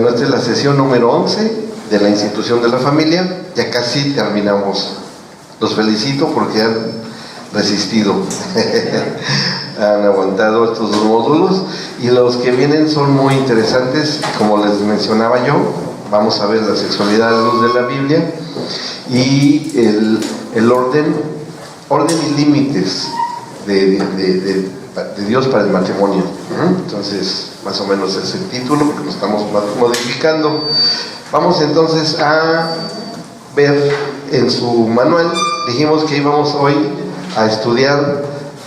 Esta es la sesión número 11 de la institución de la familia. Ya casi terminamos. Los felicito porque han resistido, han aguantado estos dos módulos, y los que vienen son muy interesantes. Como les mencionaba yo, vamos a ver la sexualidad a la luz de la Biblia y el orden y límites de Dios para el matrimonio. Entonces, más o menos es el título, porque lo estamos modificando. Vamos entonces a ver en su manual. Dijimos que íbamos hoy a estudiar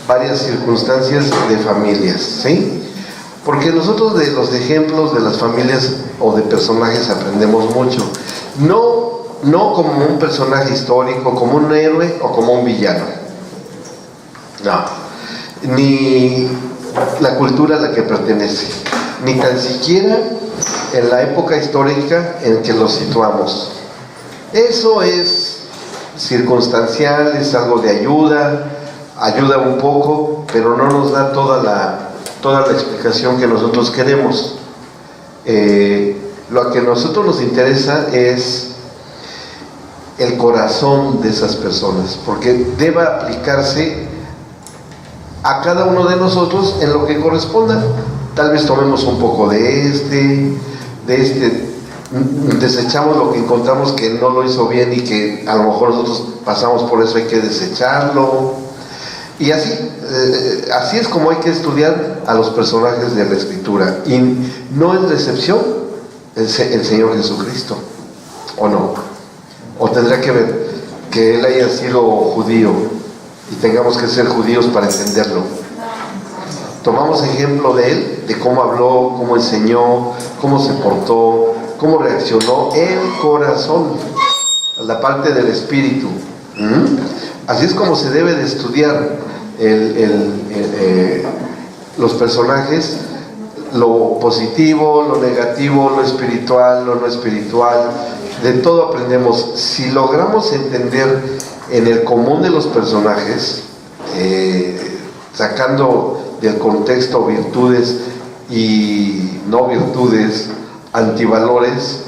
varias circunstancias de familias, ¿sí? Porque nosotros de los ejemplos de las familias o de personajes aprendemos mucho. No como un personaje histórico, como un héroe o como un villano. No. Ni la cultura a la que pertenece, ni tan siquiera en la época histórica en que los situamos. Eso es circunstancial, es algo de ayuda un poco, pero no nos da toda la explicación que nosotros queremos. Lo que a nosotros nos interesa es el corazón de esas personas, porque debe aplicarse a cada uno de nosotros en lo que corresponda. Tal vez tomemos un poco de este, desechamos lo que encontramos que no lo hizo bien y que a lo mejor nosotros pasamos por eso, hay que desecharlo, y así es como hay que estudiar a los personajes de la Escritura. Y no es la excepción el Señor Jesucristo, ¿o no? O tendrá que ver que Él haya sido judío y tengamos que ser judíos para entenderlo. Tomamos ejemplo de Él, de cómo habló, cómo enseñó, cómo se portó, cómo reaccionó el corazón, la parte del espíritu. Así es como se debe de estudiar los personajes, lo positivo, lo negativo, lo espiritual, lo no espiritual. De todo aprendemos. Si logramos entender en el común de los personajes, sacando del contexto virtudes y no virtudes, antivalores,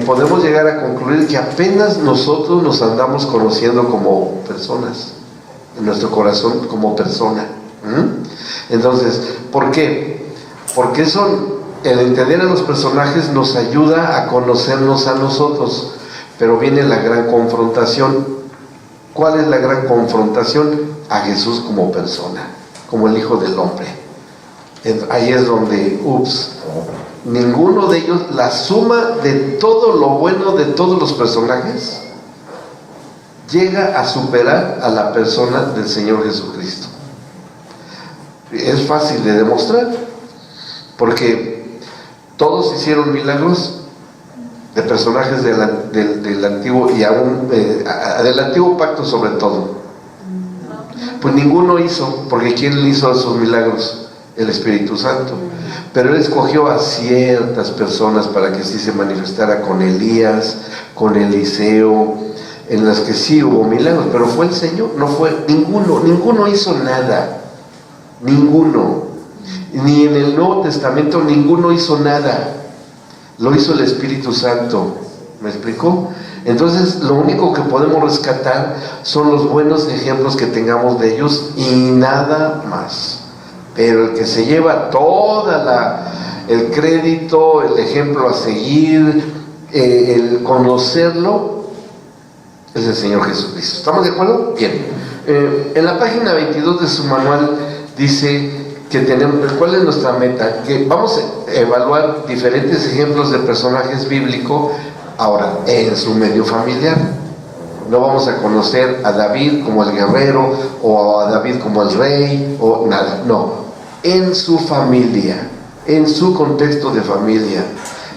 podemos llegar a concluir que apenas nosotros nos andamos conociendo como personas, en nuestro corazón como persona. Entonces, ¿por qué? Porque el entender a los personajes nos ayuda a conocernos a nosotros, pero viene la gran confrontación. ¿Cuál es la gran confrontación? A Jesús como persona, como el Hijo del Hombre. Ahí es donde, ninguno de ellos, la suma de todo lo bueno de todos los personajes, llega a superar a la persona del Señor Jesucristo. Es fácil de demostrar, porque todos hicieron milagros de personajes del antiguo y aún del antiguo pacto, sobre todo. Pues ninguno hizo, porque ¿quién hizo esos milagros? El Espíritu Santo. Pero Él escogió a ciertas personas para que sí se manifestara, con Elías, con Eliseo, en las que sí hubo milagros, pero fue el Señor, no fue ninguno hizo nada, ninguno. Ni en el Nuevo Testamento ninguno hizo nada, lo hizo el Espíritu Santo. ¿Me explicó? Entonces lo único que podemos rescatar son los buenos ejemplos que tengamos de ellos y nada más. Pero el que se lleva el crédito, el ejemplo a seguir, el conocerlo, es el Señor Jesucristo. ¿Estamos de acuerdo? Bien. En la página 22 de su manual dice que tenemos, ¿cuál es nuestra meta? Que vamos a evaluar diferentes ejemplos de personajes bíblicos, ahora, en su medio familiar. No vamos a conocer a David como el guerrero, o a David como el rey, o nada, no. En su familia, en su contexto de familia,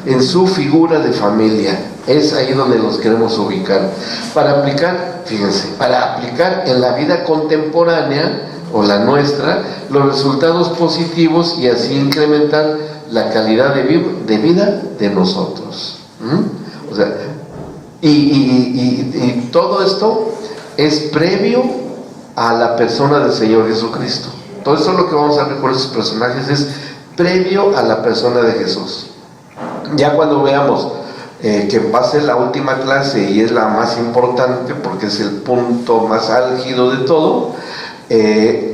en su figura de familia, es ahí donde los queremos ubicar. Para aplicar, fíjense, en la vida contemporánea, o la nuestra, los resultados positivos, y así incrementar la calidad de vida de nosotros. O sea, y todo esto es previo a la persona del Señor Jesucristo. Todo eso lo que vamos a ver con estos personajes es previo a la persona de Jesús. Ya cuando veamos que va a ser la última clase y es la más importante porque es el punto más álgido de todo,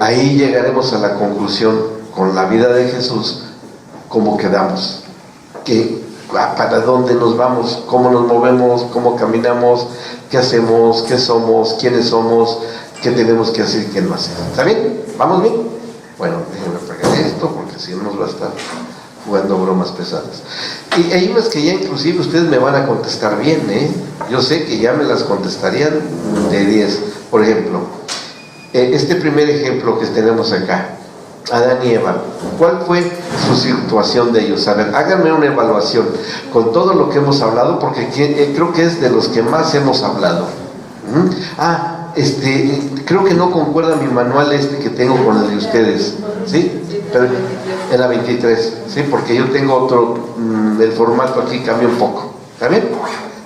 ahí llegaremos a la conclusión con la vida de Jesús, cómo quedamos, para dónde nos vamos, cómo nos movemos, cómo caminamos, qué hacemos, qué somos, quiénes somos, qué tenemos que hacer y qué no hacer. ¿Está bien? ¿Vamos bien? Bueno, déjenme apagar esto porque si no nos va a estar jugando bromas pesadas. Y hay unas que ya inclusive ustedes me van a contestar bien, yo sé que ya me las contestarían de 10. Por ejemplo, este primer ejemplo que tenemos acá, Adán y Eva, ¿cuál fue su situación de ellos? A ver, háganme una evaluación con todo lo que hemos hablado, porque creo que es de los que más hemos hablado. Creo que no concuerda mi manual que tengo con el de ustedes, ¿sí? Pero en la 23, ¿sí? Porque yo tengo otro, el formato aquí cambia un poco, ¿está bien?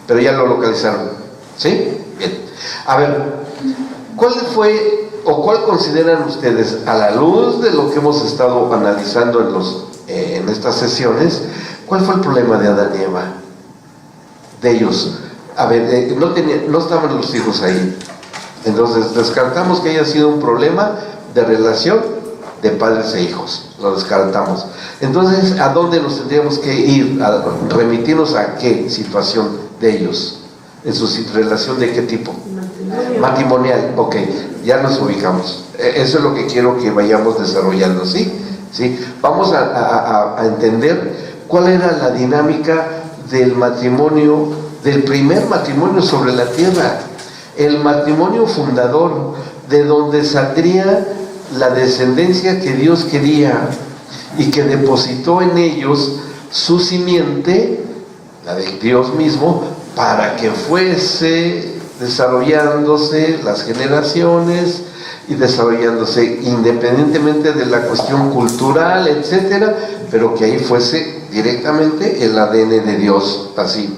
Pero ya lo localizaron, ¿sí? Bien. A ver, ¿cuál fue o cuál consideran ustedes, a la luz de lo que hemos estado analizando en estas sesiones, cuál fue el problema de Adán y Eva? De ellos. A ver, no estaban los hijos ahí. Entonces descartamos que haya sido un problema de relación de padres e hijos, lo descartamos. Entonces, ¿a dónde nos tendríamos que ir? ¿A remitirnos a qué situación de ellos? ¿En su relación de qué tipo? Matrimonial. Ok, ya nos ubicamos. Eso es lo que quiero que vayamos desarrollando, ¿sí? ¿Sí? Vamos a entender cuál era la dinámica del matrimonio, del primer matrimonio sobre la tierra, el matrimonio fundador, de donde saldría la descendencia que Dios quería y que depositó en ellos su simiente, la de Dios mismo, para que fuese desarrollándose las generaciones y desarrollándose independientemente de la cuestión cultural, etcétera, pero que ahí fuese directamente el ADN de Dios, así,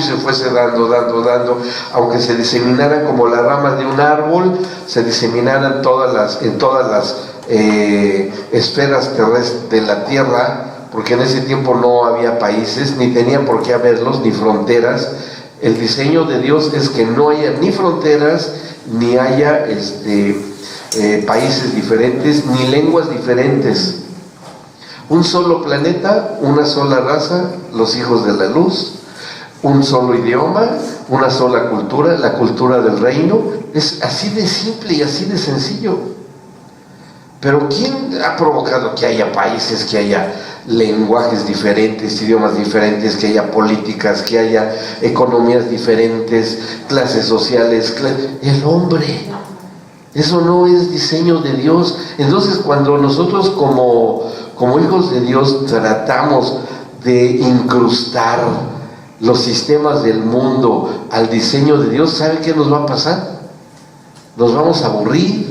se fuese dando, aunque se diseminaran como las ramas de un árbol, se diseminaran en todas las esferas terrestres de la tierra, porque en ese tiempo no había países, ni tenía por qué haberlos, ni fronteras. El diseño de Dios es que no haya ni fronteras, ni haya países diferentes, ni lenguas diferentes. Un solo planeta, una sola raza, los hijos de la luz, un solo idioma, una sola cultura, la cultura del reino. Es así de simple y así de sencillo. Pero ¿quién ha provocado que haya países, que haya lenguajes diferentes, idiomas diferentes, que haya políticas, que haya economías diferentes, clases sociales? El hombre. Eso no es diseño de Dios. Entonces, cuando nosotros como hijos de Dios tratamos de incrustar los sistemas del mundo al diseño de Dios, ¿sabe qué nos va a pasar? Nos vamos a aburrir,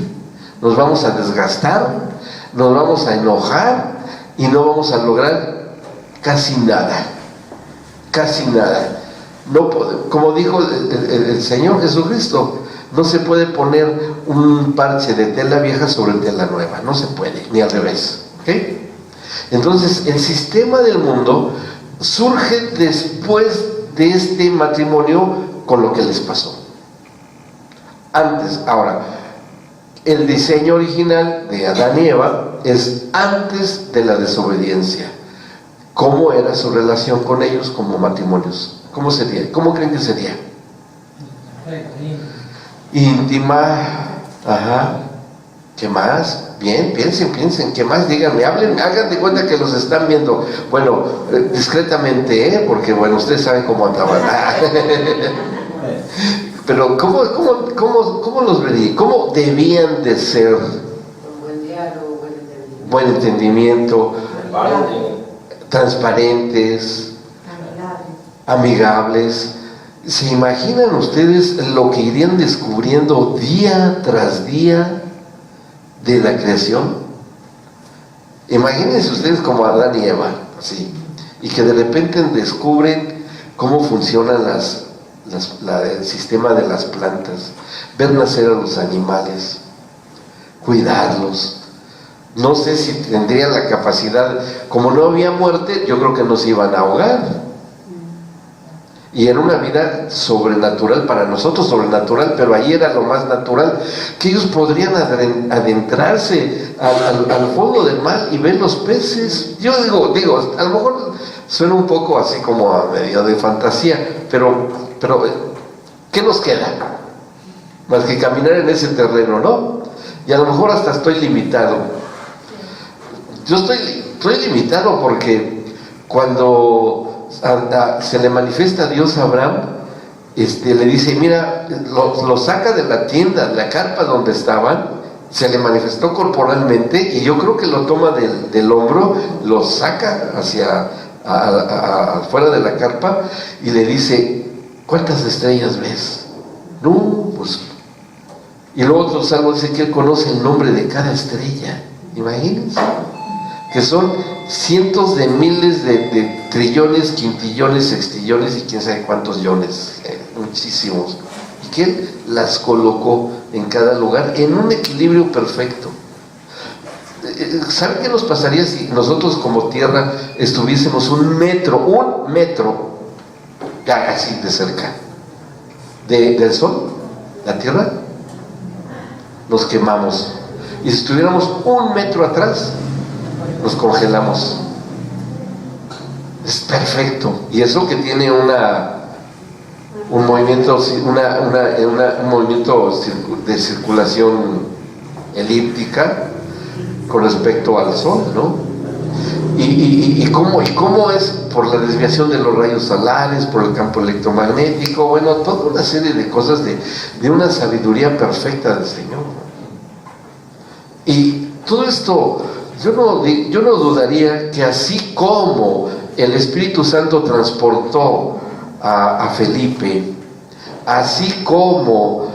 nos vamos a desgastar, nos vamos a enojar y no vamos a lograr casi nada. No, como dijo el Señor Jesucristo, no se puede poner un parche de tela vieja sobre tela nueva, no se puede, ni al revés, ¿ok? Entonces, el sistema del mundo surge después de este matrimonio con lo que les pasó. Antes, ahora, el diseño original de Adán y Eva es antes de la desobediencia. ¿Cómo era su relación con ellos como matrimonios? ¿Cómo sería? ¿Cómo creen que sería? Íntima. Ajá. ¿Qué más? Bien, piensen, ¿qué más? Díganme, hablen, hagan de cuenta que los están viendo. Bueno, discretamente, porque bueno, ustedes saben cómo andaban. Pero ¿cómo los vería? ¿Cómo debían de ser? Con buen diálogo, buen entendimiento, transparentes, amigables. ¿Se imaginan ustedes lo que irían descubriendo día tras día de la creación? Imagínense ustedes como Adán y Eva, así, y que de repente descubren cómo funcionan el sistema de las plantas, ver nacer a los animales, cuidarlos. No sé si tendrían la capacidad, como no había muerte, yo creo que no se iban a ahogar. Y era una vida sobrenatural para nosotros, sobrenatural, pero ahí era lo más natural, que ellos podrían adentrarse al fondo del mar y ver los peces. Yo digo, a lo mejor suena un poco así como a medio de fantasía, pero ¿qué nos queda? Más que caminar en ese terreno, ¿no? Y a lo mejor hasta estoy limitado. Yo estoy limitado porque cuando se le manifiesta a Dios a Abraham, le dice, mira, lo saca de la tienda, de la carpa donde estaban, se le manifestó corporalmente, y yo creo que lo toma del hombro, lo saca hacia afuera de la carpa y le dice, ¿cuántas estrellas ves? No, pues. Y luego otro salmo dice que él conoce el nombre de cada estrella. Imagínense que son cientos de miles de trillones, quintillones, sextillones y quién sabe cuántos yones, muchísimos, y que él las colocó en cada lugar en un equilibrio perfecto. ¿Saben qué nos pasaría si nosotros como tierra estuviésemos un metro ya así de cerca del sol, la tierra? Nos quemamos. Y si estuviéramos un metro atrás, nos congelamos. Es perfecto. Y eso que tiene un movimiento de circulación elíptica con respecto al sol, ¿no? Y cómo es por la desviación de los rayos solares, por el campo electromagnético, bueno, toda una serie de cosas de una sabiduría perfecta del Señor. Y todo esto, yo no dudaría que así como el Espíritu Santo transportó a Felipe, así como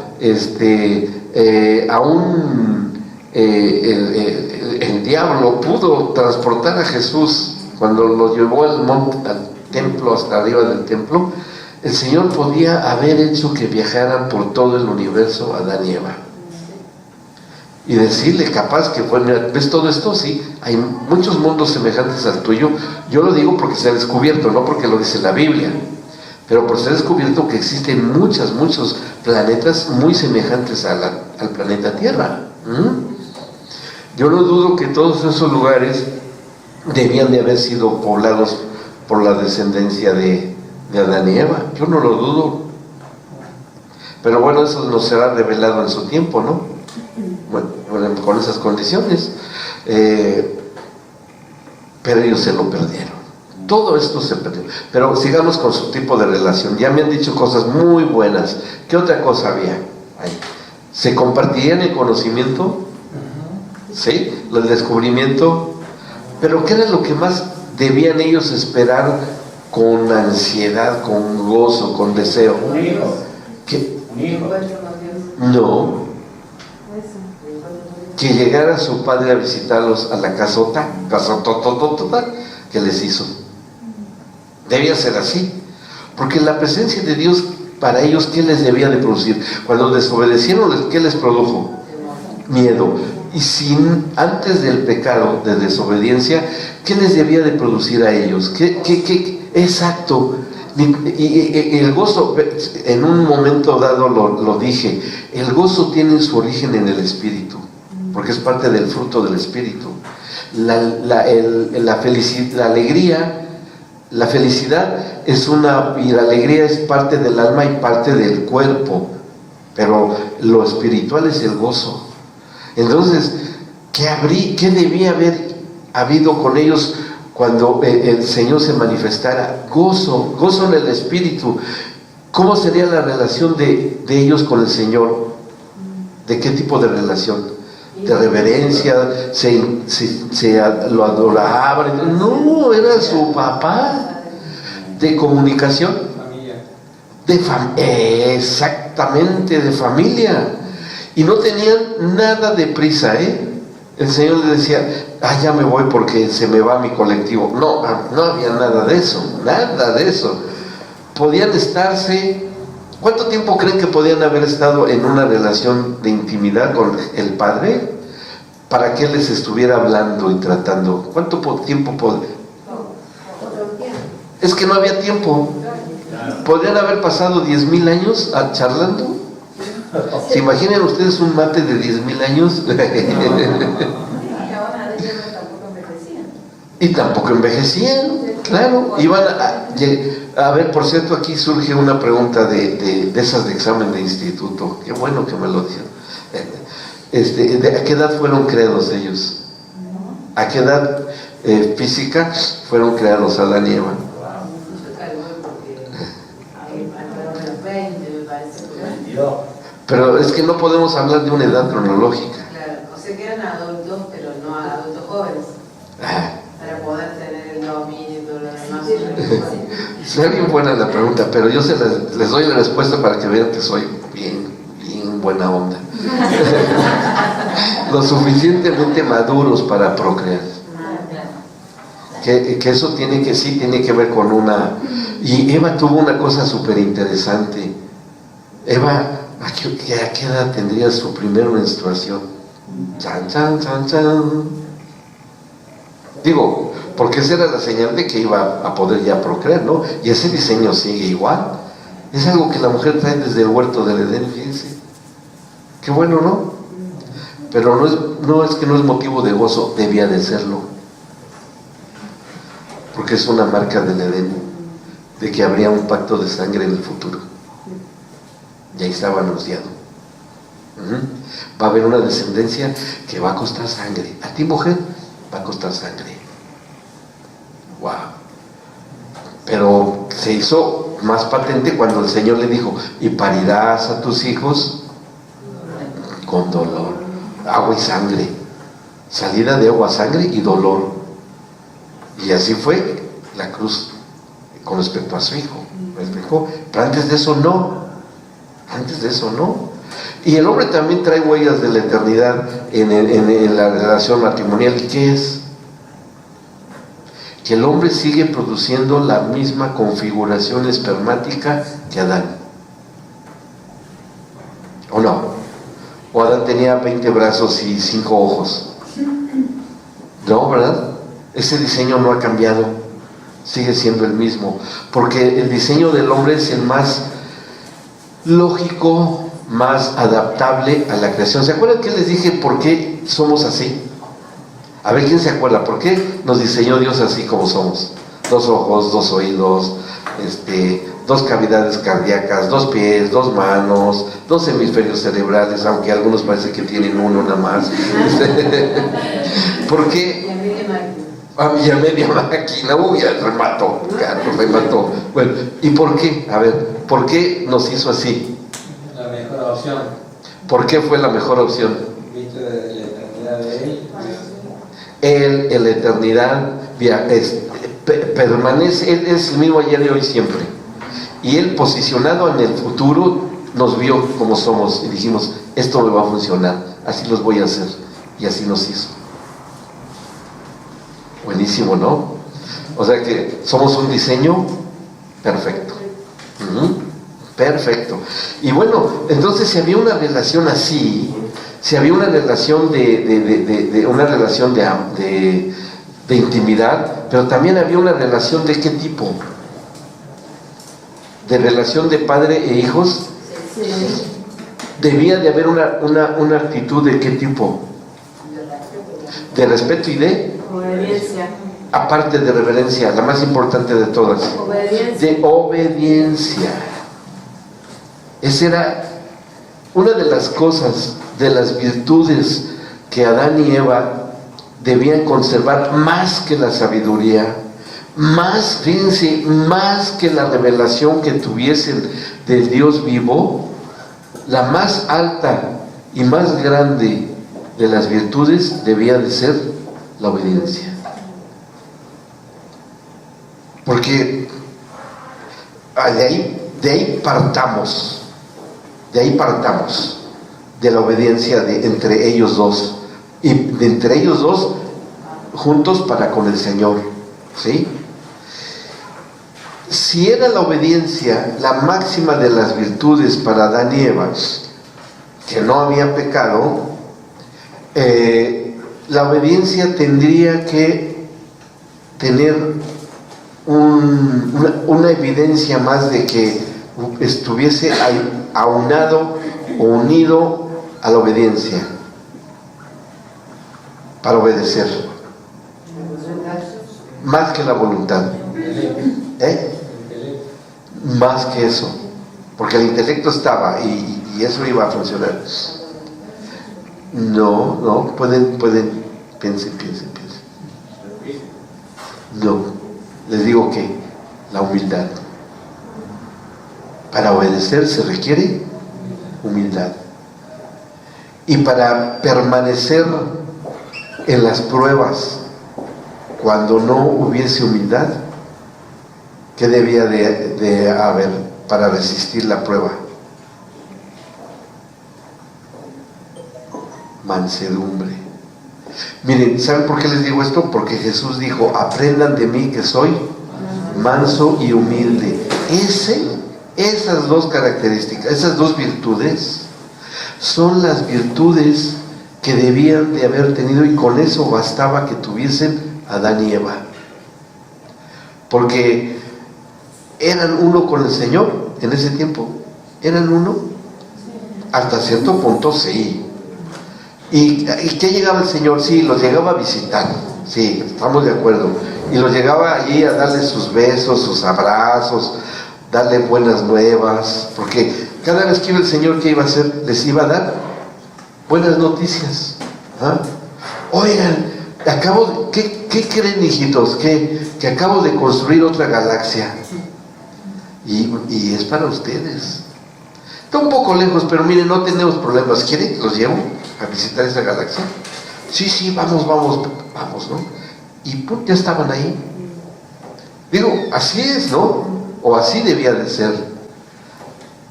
el diablo pudo transportar a Jesús cuando lo llevó al templo, hasta arriba del templo, el Señor podía haber hecho que viajaran por todo el universo Adán y Eva y decirle, capaz que fue, mira, ¿ves todo esto? Sí, hay muchos mundos semejantes al tuyo. Yo lo digo porque se ha descubierto, no porque lo dice la Biblia, pero por se ha descubierto que existen muchos planetas muy semejantes al planeta Tierra. Yo no dudo que todos esos lugares debían de haber sido poblados por la descendencia de Adán y Eva. Yo no lo dudo. Pero bueno, eso nos será revelado en su tiempo, ¿no? Bueno, con esas condiciones. Pero ellos se lo perdieron. Todo esto se perdió. Pero sigamos con su tipo de relación. Ya me han dicho cosas muy buenas. ¿Qué otra cosa había ahí? ¿Se compartirían el conocimiento? ¿Sí? El descubrimiento. Pero ¿qué era lo que más debían ellos esperar con ansiedad, con gozo, con deseo? Un hijo. ¿Qué? Un hijo. No. Que llegara su padre a visitarlos a la casota que les hizo. Debía ser así, porque la presencia de Dios para ellos, ¿qué les debía de producir? Cuando desobedecieron, ¿qué les produjo? Miedo. Y sin antes del pecado de desobediencia, ¿qué les debía de producir a ellos? ¿Qué? Exacto. Y el gozo, en un momento dado lo dije, el gozo tiene su origen en el Espíritu, porque es parte del fruto del Espíritu. La alegría, la felicidad y la alegría es parte del alma y parte del cuerpo, pero lo espiritual es el gozo. Entonces, ¿qué debía haber habido con ellos cuando el Señor se manifestara? Gozo en el Espíritu. ¿Cómo sería la relación de ellos con el Señor? ¿De qué tipo de relación? ¿De reverencia? ¿Lo adoraban? No, era su papá. ¿De comunicación? Exactamente, de familia. Y no tenían nada de prisa, el Señor le decía, ya me voy porque se me va mi colectivo. No, no había nada de eso, nada de eso. Podían estarse, ¿cuánto tiempo creen que podían haber estado en una relación de intimidad con el Padre para que Él les estuviera hablando y tratando? ¿Cuánto tiempo Es que no había tiempo. ¿Podrían haber pasado 10,000 años charlando? ¿Se imaginan ustedes un mate de 10,000 años? Y tampoco envejecían, claro. Iban a ver, por cierto, aquí surge una pregunta de esas de examen de instituto. Qué bueno que me lo dijeron. ¿A qué edad fueron creados ellos? ¿A qué edad física fueron creados Adán y Eva? Pero es que no podemos hablar de una edad cronológica. Claro, o sea que eran adultos, pero no adultos jóvenes. Para poder tener el dominio y todo lo demás. Está bien buena la pregunta, pero yo les doy la respuesta para que vean que soy bien buena onda. Lo suficientemente maduros para procrear. Que eso tiene que ver con una... Y Eva tuvo una cosa súper interesante. Eva, ¿a qué edad tendría su primera menstruación? Chan, chan, chan, chan. Digo, porque esa era la señal de que iba a poder ya procrear, ¿no? Y ese diseño sigue igual. Es algo que la mujer trae desde el huerto del Edén, fíjense. Qué bueno, ¿no? Pero no es que no es motivo de gozo, debía de serlo. Porque es una marca del Edén, de que habría un pacto de sangre en el futuro. Y ahí estaba anunciado. Va a haber una descendencia que va a costar sangre. A ti, mujer, va a costar sangre. Wow. Pero se hizo más patente cuando el Señor le dijo, y parirás a tus hijos con dolor. Agua y sangre. Salida de agua, sangre y dolor. Y así fue la cruz con respecto a su hijo. ¿Me explicó? Pero antes de eso no. Antes de eso no. Y el hombre también trae huellas de la eternidad en la relación matrimonial. ¿Y qué es? Que el hombre sigue produciendo la misma configuración espermática que Adán. ¿O no? ¿O Adán tenía 20 brazos y 5 ojos? No, ¿verdad? Ese diseño no ha cambiado. Sigue siendo el mismo. Porque el diseño del hombre es el más lógico, más adaptable a la creación. ¿Se acuerdan que les dije por qué somos así? A ver, ¿quién se acuerda? ¿Por qué nos diseñó Dios así como somos? 2 ojos, 2 oídos, 2 cavidades cardíacas, 2 pies, 2 manos, 2 hemisferios cerebrales, aunque algunos parece que tienen uno nada más. ¿Por qué? Y a media máquina, remató. Bueno, ¿y por qué? A ver, ¿por qué nos hizo así? La mejor opción. ¿Por qué fue la mejor opción? Visto de la eternidad de Él. Él en la eternidad permanece, Él es el mismo ayer y hoy siempre. Y Él, posicionado en el futuro, nos vio como somos y dijimos, esto me va a funcionar, así los voy a hacer. Y así nos hizo. Buenísimo, ¿no? O sea que somos un diseño perfecto. Perfecto. Y bueno, entonces si había una relación así, si había una relación de intimidad, pero también había una relación de qué tipo? De relación de padre e hijos. Debía de haber una actitud de qué tipo? De respeto y de obediencia. Aparte de reverencia, la más importante de todas. Obediencia. De obediencia. Esa era una de las cosas, de las virtudes que Adán y Eva debían conservar, más que la sabiduría, más, fíjense, más que la revelación que tuviesen del Dios vivo. La más alta y más grande de las virtudes debía de ser la obediencia. Porque de ahí partamos de la obediencia entre ellos dos. Y entre ellos dos juntos para con el Señor, ¿sí? Si era la obediencia la máxima de las virtudes para Adán y Eva, que no había pecado, la obediencia tendría que tener una evidencia más de que estuviese aunado o unido a la obediencia para obedecer, más que la voluntad, más que eso, porque el intelecto estaba y eso iba a funcionar. No, pueden, piensen. No, les digo que la humildad. Para obedecer se requiere humildad. Y para permanecer en las pruebas, cuando no hubiese humildad, ¿qué debía de haber para resistir la prueba? Mansedumbre. Miren, ¿saben por qué les digo esto? Porque Jesús dijo: aprendan de mí que soy manso y humilde. Esas dos características, esas dos virtudes son las virtudes que debían de haber tenido, y con eso bastaba que tuviesen Adán y Eva, porque eran uno con el Señor en ese tiempo. ¿Eran uno? Hasta cierto punto sí. ¿Y qué llegaba el Señor? Sí, los llegaba a visitar, sí, estamos de acuerdo, y los llegaba allí a darles sus besos, sus abrazos, darle buenas nuevas, porque cada vez que iba el Señor, ¿qué iba a hacer? Les iba a dar buenas noticias. Oigan, ¿qué creen, hijitos? Que acabo de construir otra galaxia, y es para ustedes. Está un poco lejos, pero miren, no tenemos problemas. ¿Quieren que los llevo a visitar esa galaxia? Sí, vamos, ¿no? Y ¡pum!, ya estaban ahí. Digo, así es, ¿no? O así debía de ser.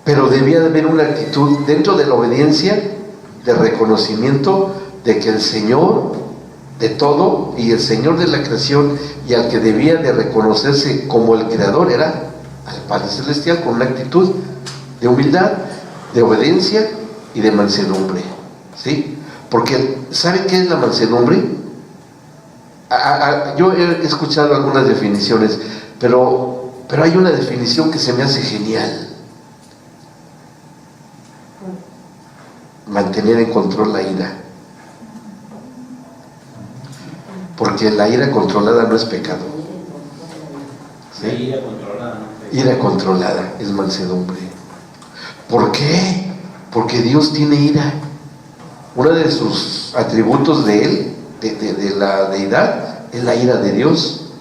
Pero debía de haber una actitud dentro de la obediencia, de reconocimiento de que el Señor de todo y el Señor de la creación, y al que debía de reconocerse como el creador, era al Padre Celestial, con una actitud de humildad, de obediencia y de mansedumbre, ¿sí? Porque ¿saben qué es la mansedumbre? Yo he escuchado algunas definiciones, pero hay una definición que se me hace genial: mantener en control la ira, porque la ira controlada no es pecado, ¿sí? Ira controlada es mansedumbre. ¿Por qué? Porque Dios tiene ira. Uno de sus atributos de Él, de la deidad, es la ira de Dios.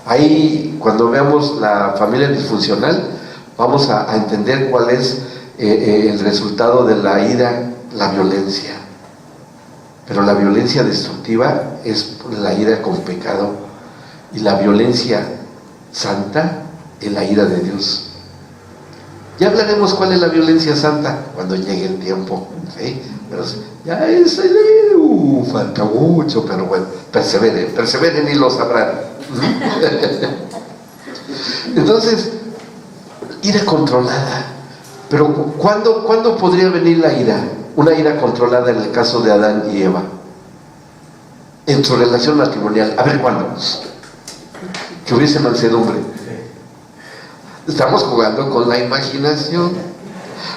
Ahí, cuando veamos la familia disfuncional, vamos a entender cuál es el resultado de la ira: la violencia. Pero la violencia destructiva es la ira con pecado, y la violencia santa es la ira de Dios. Ya hablaremos cuál es la violencia santa cuando llegue el tiempo, ¿sí? Pero ya falta mucho, pero bueno, perseveren y lo sabrán. Entonces, ira controlada. Pero ¿cuándo podría venir la ira? Una ira controlada en el caso de Adán y Eva, en su relación matrimonial. A ver, ¿cuándo? Que hubiese mansedumbre. Estamos jugando con la imaginación,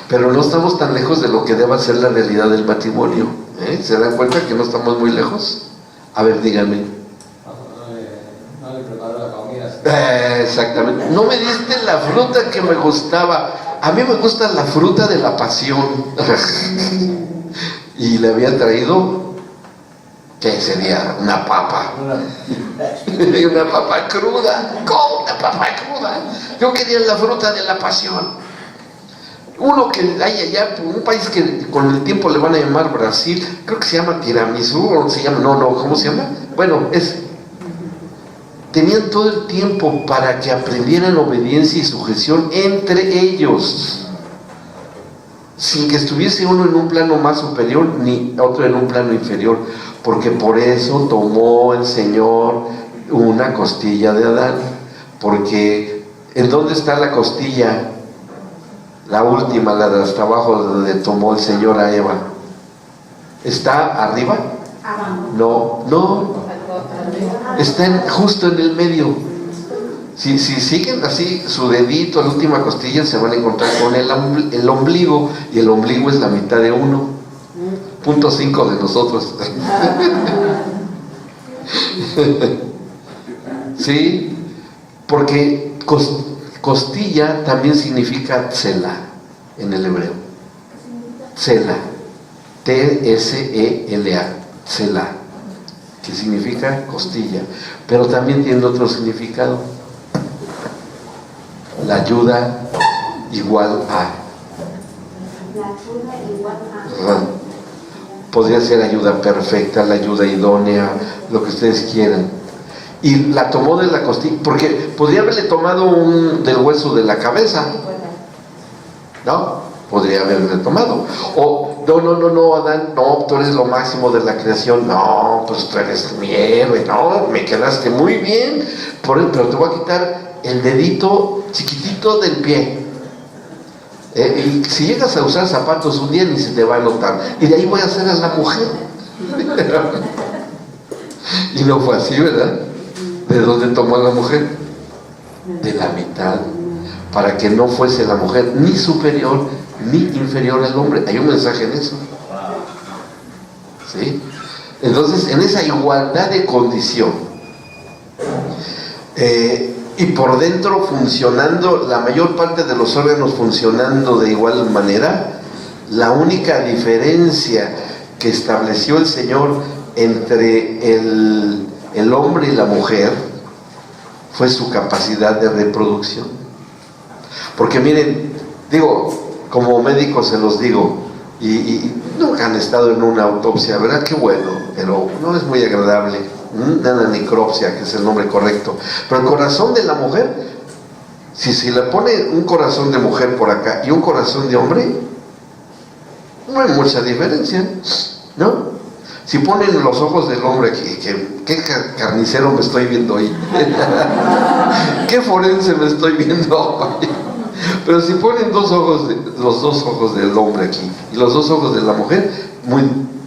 pero no estamos tan lejos de lo que deba ser la realidad del matrimonio, ¿eh? ¿Se dan cuenta que no estamos muy lejos? A ver, díganme. No le preparó la comida. Exactamente. No me diste la fruta que me gustaba. A mí me gusta la fruta de la pasión. Y le había traído, ¿qué sería? Una papa. Una papa cruda. ¿Cómo una papa cruda? Yo quería la fruta de la pasión. Uno que hay allá, un país que con el tiempo le van a llamar Brasil, creo que se llama tiramisú, o se llama, ¿cómo se llama? Bueno, tenían todo el tiempo para que aprendieran obediencia y sujeción entre ellos. sin que estuviese uno en un plano más superior ni otro en un plano inferior, porque por eso tomó el Señor una costilla de Adán, porque ¿en dónde está la costilla? La última, la de hasta abajo, donde tomó el Señor a Eva. ¿Está arriba? No, está justo en el medio. Si siguen así su dedito a la última costilla, se van a encontrar con el ombligo, y el ombligo es la mitad de 1.5 de nosotros. ¿Sí? Porque costilla también significa tsela en el hebreo. Tsela, T-S-E-L-A, tsela, que significa costilla, pero también tiene otro significado. La ayuda igual a. Podría ser ayuda perfecta, la ayuda idónea, lo que ustedes quieran. Y la tomó de la costilla, porque podría haberle tomado del hueso de la cabeza, ¿no? Podría haberle tomado. O, no, Adán, no, tú eres lo máximo de la creación. No, pues tú eres mi héroe, no, me quedaste muy bien, pero te voy a quitar el dedito chiquitito del pie. Y si llegas a usar zapatos un día, ni se te va a notar. Y de ahí voy a hacer a la mujer. Y no fue así, ¿verdad? ¿De dónde tomó a la mujer? De la mitad, para que no fuese la mujer ni superior ni inferior al hombre. Hay un mensaje en eso, ¿sí? Entonces, en esa igualdad de condición, y por dentro funcionando, la mayor parte de los órganos funcionando de igual manera, la única diferencia que estableció el Señor entre el hombre y la mujer fue su capacidad de reproducción. Porque miren, digo, como médico se los digo, y nunca han estado en una autopsia, ¿verdad? Qué bueno, pero no es muy agradable, una necropsia, que es el nombre correcto. Pero el corazón de la mujer, si le pone un corazón de mujer por acá y un corazón de hombre, no hay mucha diferencia, ¿no? Si ponen los ojos del hombre aquí, ¿qué carnicero me estoy viendo hoy? ¿Qué forense me estoy viendo hoy? Pero si ponen los dos ojos del hombre aquí y los dos ojos de la mujer,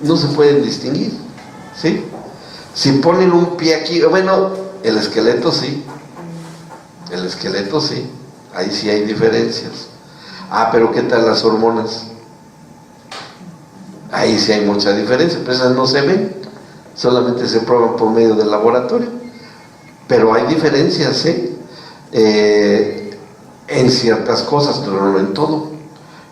no se pueden distinguir, ¿sí? Si ponen un pie aquí, bueno, el esqueleto sí, ahí sí hay diferencias. Pero ¿qué tal las hormonas? Ahí sí hay mucha diferencia, pero esas no se ven, solamente se prueban por medio del laboratorio. Pero hay diferencias, en ciertas cosas, pero no en todo.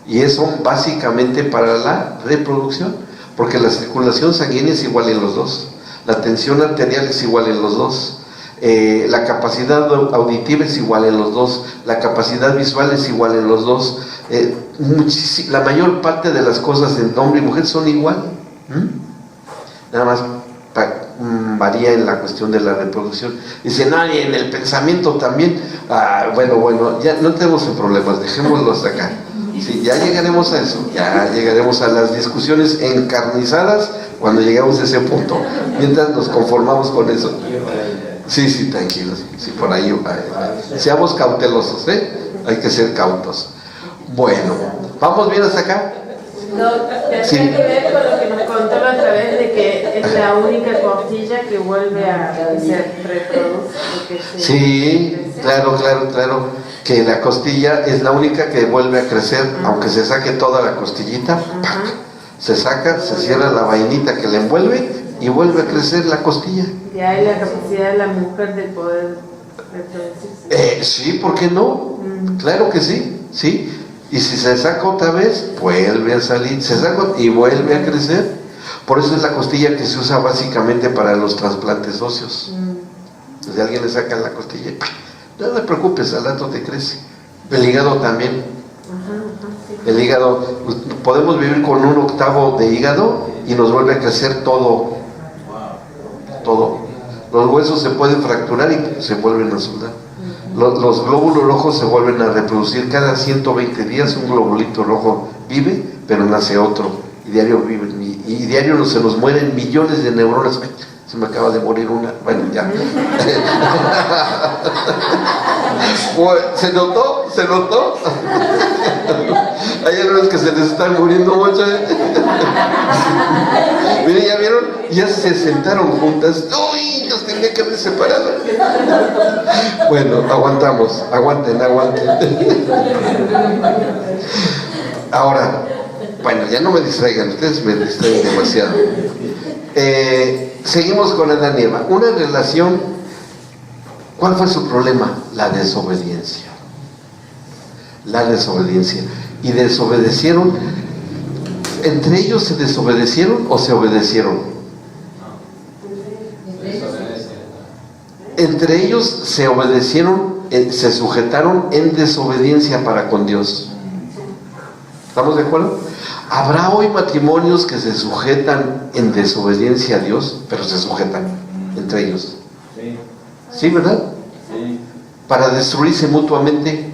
Y eso básicamente para la reproducción, porque la circulación sanguínea es igual en los dos, la tensión arterial es igual en los dos, la capacidad auditiva es igual en los dos, la capacidad visual es igual en los dos. La mayor parte de las cosas en hombre y mujer son igual, nada más varía en la cuestión de la reproducción. Dicen, y en el pensamiento también. Bueno, ya no tenemos problemas, dejémoslo hasta acá. Sí, ya llegaremos a eso, ya llegaremos a las discusiones encarnizadas cuando llegamos a ese punto. Mientras nos conformamos con eso. Sí, tranquilos, sí, por ahí. Seamos cautelosos, hay que ser cautos. Bueno, ¿vamos bien hasta acá? No, tendría que ver con lo que nos contó la otra vez de que es la única costilla que vuelve a que se reproduce. Sí, claro, que la costilla es la única que vuelve a crecer, aunque se saque toda la costillita, se saca, se cierra la vainita que la envuelve y vuelve a crecer la costilla. Y hay la capacidad de la mujer de poder reproducirse. Sí, ¿por qué no? Claro que sí. Y si se saca otra vez, vuelve a salir, se saca y vuelve a crecer. Por eso es la costilla que se usa básicamente para los trasplantes óseos. Si a alguien le sacan la costilla, no te preocupes, al rato te crece. El hígado también. El hígado, podemos vivir con 1/8 de hígado y nos vuelve a crecer todo. Los huesos se pueden fracturar y se vuelven a soldar. Los glóbulos rojos se vuelven a reproducir cada 120 días. Un globulito rojo vive pero nace otro, y diario viven, y diario se nos mueren millones de neuronas. Se me acaba de morir una, bueno, ya. ¿Se notó? ¿Se notó? Hay algunos que se les están muriendo mucho. Miren, ¿ya vieron? Ya se sentaron juntas. ¡Uy! Nos tendría que haber separado. Bueno, aguantamos. Aguanten. Ahora, bueno, ya no me distraigan. Ustedes me distraen demasiado. Seguimos con Adán y Eva. Una relación. ¿Cuál fue su problema? La desobediencia. Y desobedecieron. ¿Entre ellos se desobedecieron o se obedecieron? Entre ellos se obedecieron, se sujetaron en desobediencia para con Dios. ¿Estamos de acuerdo? Habrá hoy matrimonios que se sujetan en desobediencia a Dios, pero se sujetan entre ellos. ¿Sí, verdad? Sí. Para destruirse mutuamente.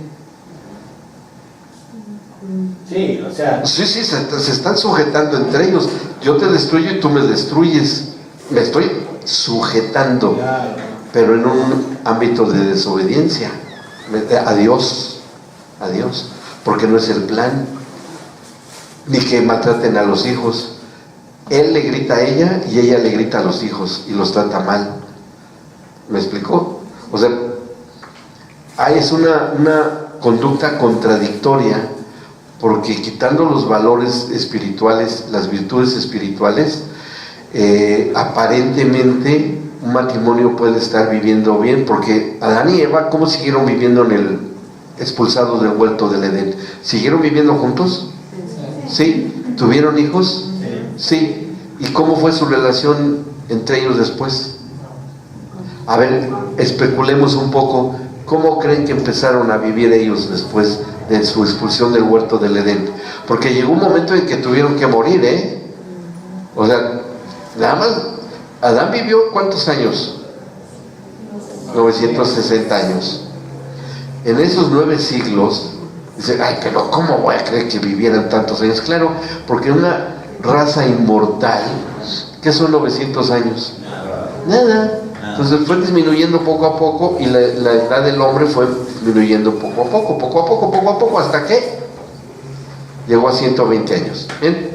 Sí, o sea. Sí, se están sujetando entre ellos. Yo te destruyo y tú me destruyes. Me estoy sujetando, pero en un ámbito de desobediencia a Dios, porque no es el plan. Ni que maltraten a los hijos. Él le grita a ella y ella le grita a los hijos y los trata mal. ¿Me explicó? O sea, es una conducta contradictoria, porque quitando los valores espirituales, las virtudes espirituales, aparentemente un matrimonio puede estar viviendo bien, porque Adán y Eva, ¿cómo siguieron viviendo expulsados del huerto del Edén? ¿Siguieron viviendo juntos? ¿Sí? ¿Tuvieron hijos? Sí. ¿Y cómo fue su relación entre ellos después? A ver, especulemos un poco. ¿Cómo creen que empezaron a vivir ellos después de su expulsión del huerto del Edén? Porque llegó un momento en que tuvieron que morir, O sea, nada más, Adán vivió ¿cuántos años? 960 años. En esos 9 siglos, dice, ay, pero ¿cómo voy a creer que vivieran tantos años? Claro, porque una raza inmortal, ¿qué son 900 años? Nada. Entonces fue disminuyendo poco a poco, y la edad del hombre fue disminuyendo poco a poco, hasta que llegó a 120 años. ¿Bien?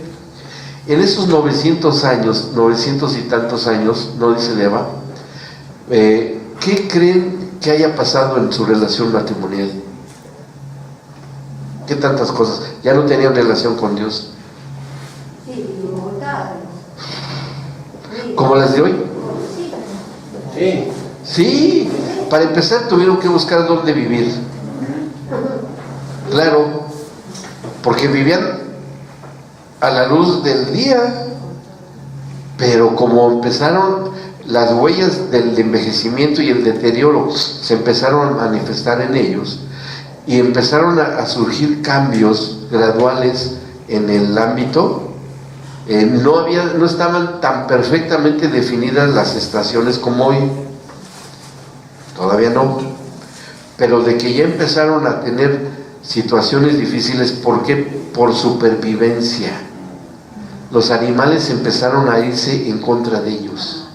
En esos 900 años, 900 y tantos años, no dice Eva, ¿qué creen que haya pasado en su relación matrimonial? ¿Qué tantas cosas? Ya no tenían relación con Dios. ¿Como las de hoy? Sí, para empezar tuvieron que buscar dónde vivir. Claro, porque vivían a la luz del día, pero como empezaron las huellas del envejecimiento y el deterioro, se empezaron a manifestar en ellos, y empezaron a surgir cambios graduales en el ámbito. No estaban tan perfectamente definidas las estaciones como hoy, todavía no, pero de que ya empezaron a tener situaciones difíciles. ¿Por qué? Por supervivencia. Los animales empezaron a irse en contra de ellos,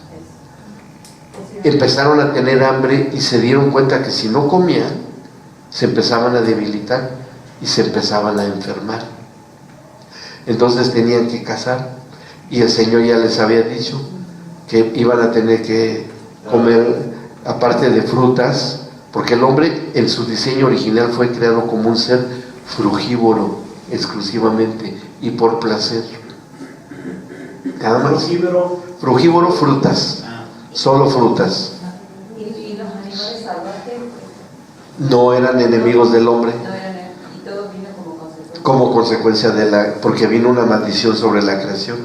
empezaron a tener hambre y se dieron cuenta que si no comían se empezaban a debilitar y se empezaban a enfermar. Entonces tenían que cazar, y el Señor ya les había dicho que iban a tener que comer, aparte de frutas, porque el hombre en su diseño original fue creado como un ser frugívoro exclusivamente y por placer. Nada más. Frugívoro, frutas, solo frutas. ¿Y los animales salvajes? No eran enemigos del hombre. Y todo vino como consecuencia porque vino una maldición sobre la creación,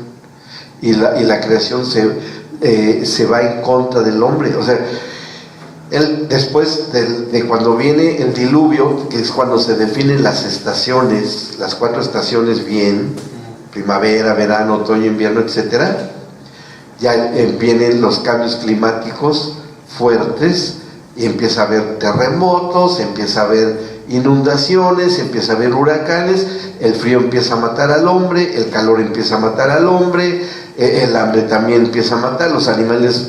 y la creación se va en contra del hombre. O sea, él, después de cuando viene el diluvio, que es cuando se definen las estaciones, las 4 estaciones bien, primavera, verano, otoño, invierno, etcétera, ya vienen los cambios climáticos fuertes, y empieza a haber terremotos, empieza a haber inundaciones, empieza a haber huracanes, el frío empieza a matar al hombre, el calor empieza a matar al hombre, el hambre también empieza a matar, los animales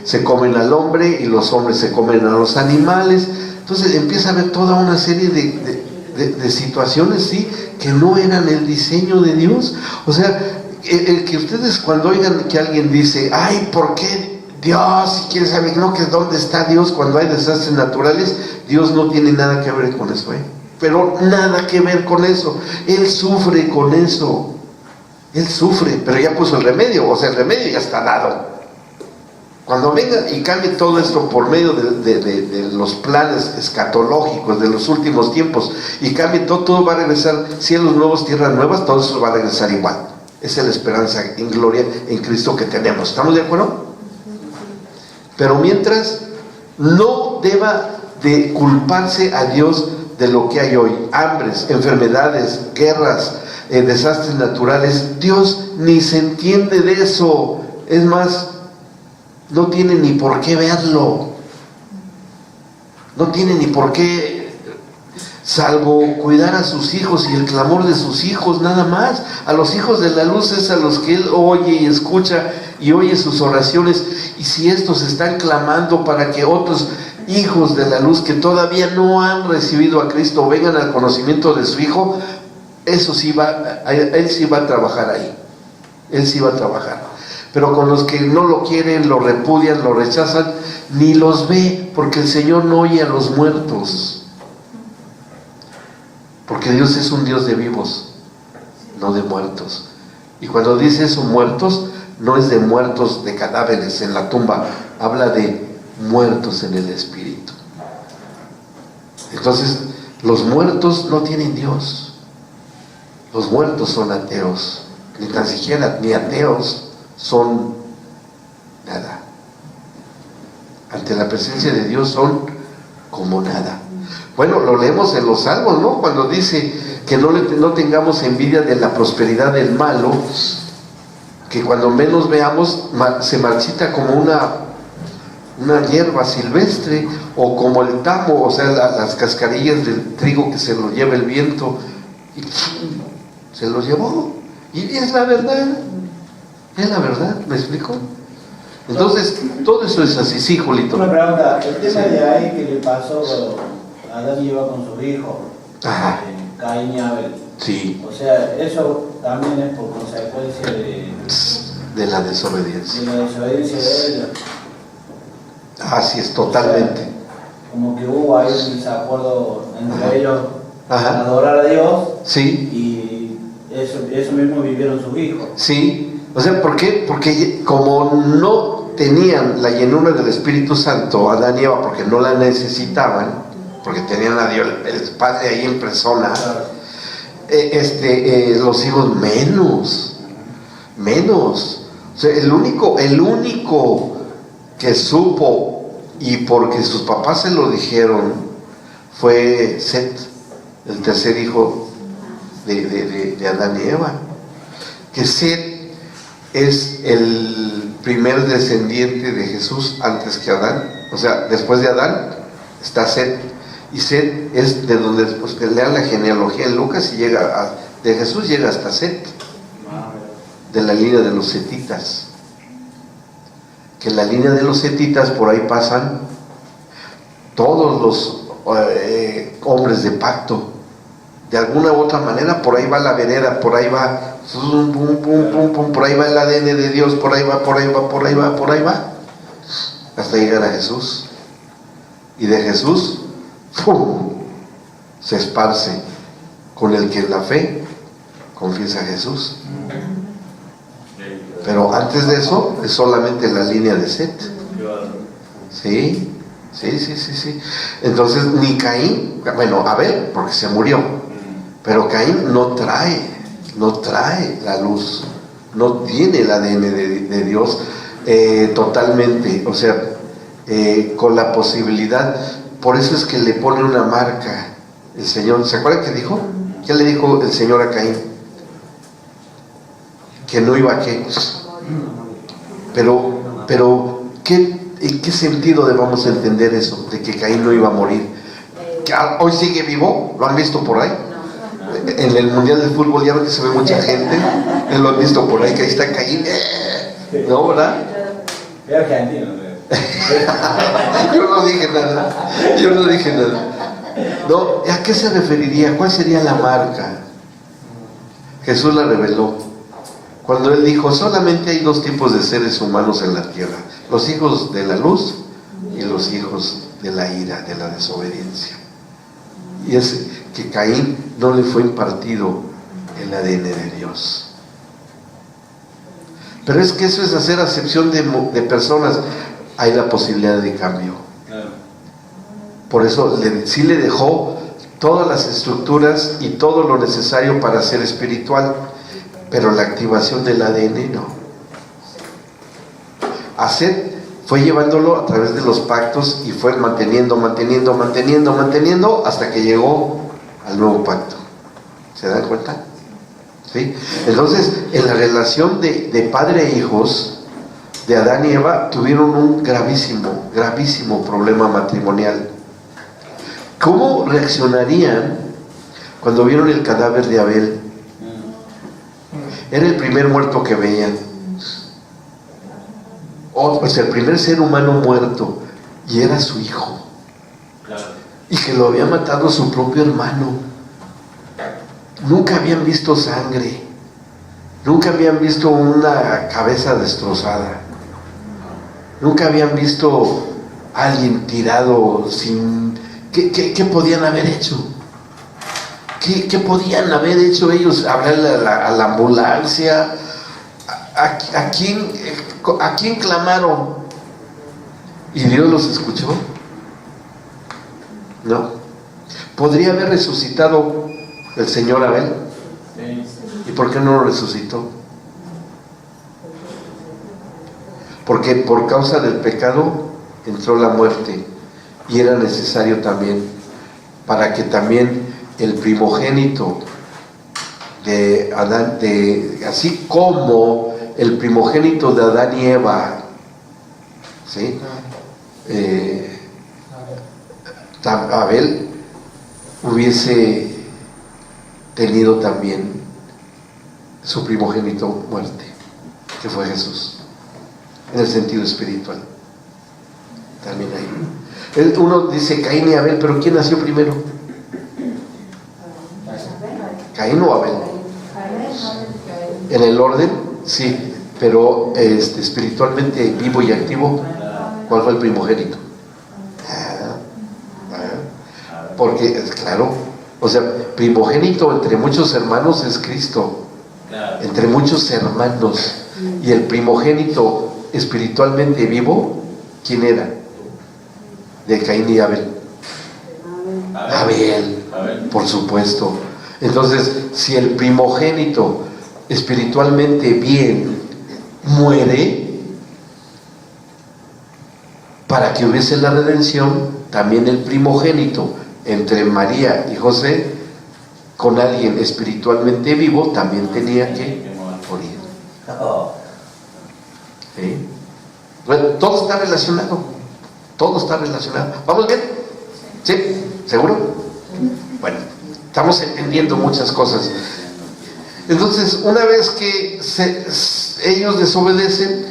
se comen al hombre y los hombres se comen a los animales. Entonces empieza a haber toda una serie de situaciones, ¿sí?, que no eran el diseño de Dios. O sea, el que ustedes cuando oigan que alguien dice, ay, ¿por qué Dios? Si quieren saber, no, que dónde está Dios cuando hay desastres naturales, Dios no tiene nada que ver con eso, pero nada que ver con eso. Él sufre con eso, Él sufre, pero ya puso el remedio, o sea, el remedio ya está dado. Cuando venga y cambie todo esto por medio de los planes escatológicos de los últimos tiempos, y cambie todo va a regresar, cielos nuevos, tierras nuevas, todo eso va a regresar igual. Esa es la esperanza en gloria en Cristo que tenemos. ¿Estamos de acuerdo? Pero mientras, no deba de culparse a Dios de lo que hay hoy: hambres, enfermedades, guerras, desastres naturales. Dios ni se entiende de eso. Es más, no tiene ni por qué verlo, no tiene ni por qué, salvo cuidar a sus hijos y el clamor de sus hijos, nada más. A los hijos de la luz es a los que Él oye y escucha y oye sus oraciones. Y si estos están clamando para que otros hijos de la luz que todavía no han recibido a Cristo vengan al conocimiento de su Hijo, eso sí Él sí va a trabajar ahí, Él sí va a trabajar. Pero con los que no lo quieren, lo repudian, lo rechazan, ni los ve, porque el Señor no oye a los muertos. Porque Dios es un Dios de vivos, no de muertos. Y cuando dice eso, muertos, no es de muertos de cadáveres en la tumba, habla de muertos en el espíritu. Entonces, los muertos no tienen Dios. Los muertos son ateos, ni tan siquiera ni ateos son nada. Ante la presencia de Dios son como nada. Bueno, lo leemos en los Salmos, ¿no? Cuando dice que no tengamos envidia de la prosperidad del malo, que cuando menos veamos se marchita como una hierba silvestre, o como el tamo, o sea, las cascarillas del trigo que se lo lleva el viento, y se lo llevó. Y es la verdad. Es la verdad, ¿me explico? Entonces, todo eso es así, sí, Julito. Una pregunta, el tema de ahí que le pasó a Adán y Eva con sus hijos, Caín y Abel. Sí. O sea, eso también es por consecuencia de la desobediencia. De la desobediencia de ellos. Así es, totalmente. O sea, como que hubo ahí un desacuerdo entre ellos Ajá. adorar a Dios. Sí. Y eso mismo vivieron sus hijos. Sí. O sea, ¿por qué? Porque como no tenían la llenura del Espíritu Santo, Adán y Eva, porque no la necesitaban, porque tenían a Dios, el Padre ahí en persona, los hijos menos. O sea, el único que supo, y porque sus papás se lo dijeron, fue Set, el tercer hijo de Adán y Eva. Que Set es el primer descendiente de Jesús antes que Adán. O sea, después de Adán está Set, y Set es de donde, pues, que lean la genealogía en Lucas, y de Jesús llega hasta Set, de la línea de los setitas. Que en la línea de los setitas por ahí pasan todos los hombres de pacto. De alguna u otra manera, por ahí va la vereda, por ahí va, por ahí va el ADN de Dios, por ahí va, hasta llegar a Jesús. Y de Jesús, ¡pum!, se esparce con el que en la fe confiesa a Jesús. Pero antes de eso, es solamente la línea de Set. Sí. Entonces, ni Caín, bueno, Abel, porque se murió. Pero Caín no trae la luz, no tiene el ADN de Dios totalmente, o sea, con la posibilidad. Por eso es que le pone una marca el Señor. ¿Se acuerdan qué dijo? ¿Qué le dijo el Señor a Caín? Que no iba a qué. Pero ¿en qué sentido debamos entender eso? De que Caín no iba a morir. que hoy sigue vivo, ¿lo han visto por ahí? No. En el Mundial de Fútbol ya ven que se ve mucha gente, lo han visto por ahí, que ahí está Caín, ¿no, verdad? Es argentino, Yo no dije nada. No, ¿a qué se referiría? ¿Cuál sería la marca? Jesús la reveló cuando Él dijo: solamente hay dos tipos de seres humanos en la tierra, los hijos de la luz y los hijos de la ira, de la desobediencia. Y es que Caín no le fue impartido el ADN de Dios. Pero es que eso es hacer acepción de personas. Hay la posibilidad de cambio. Por eso sí le dejó todas las estructuras y todo lo necesario para ser espiritual, pero la activación del ADN no. A Set fue llevándolo a través de los pactos y fue manteniendo hasta que llegó al nuevo pacto. ¿Se dan cuenta? ¿Sí? Entonces, en la relación de padre e hijos, de Adán y Eva, tuvieron un gravísimo problema matrimonial. ¿Cómo reaccionarían cuando vieron el cadáver de Abel? Era el primer muerto que veían. Pues el primer ser humano muerto, y era su hijo. Y que lo había matado su propio hermano. Nunca habían visto sangre. Nunca habían visto una cabeza destrozada. Nunca habían visto a alguien tirado sin... ¿Qué podían haber hecho? ¿Qué podían haber hecho ellos? Hablarle a la ambulancia. ¿A quién clamaron? ¿Y Dios los escuchó? No. ¿Podría haber resucitado el señor Abel? ¿Y por qué no lo resucitó? Porque por causa del pecado entró la muerte, y era necesario también para que también el primogénito de Adán, así como el primogénito de Adán y Eva, ¿sí? Abel hubiese tenido también su primogénito muerte, que fue Jesús, en el sentido espiritual. También ahí. Uno dice Caín y Abel, pero ¿quién nació primero? ¿Caín o Abel? En el orden, sí, pero espiritualmente vivo y activo, ¿cuál fue el primogénito? Porque, claro, o sea, primogénito entre muchos hermanos es Cristo, entre muchos hermanos. Y el primogénito espiritualmente vivo, ¿quién era? De Caín y Abel. Abel, por supuesto. Entonces, si el primogénito espiritualmente bien muere, para que hubiese la redención, también el primogénito entre María y José, con alguien espiritualmente vivo, también tenía que morir. ¿Sí? Bueno, todo está relacionado. Todo está relacionado. ¿Vamos bien? ¿Sí? ¿Seguro? Bueno, estamos entendiendo muchas cosas. Entonces, una vez que ellos desobedecen,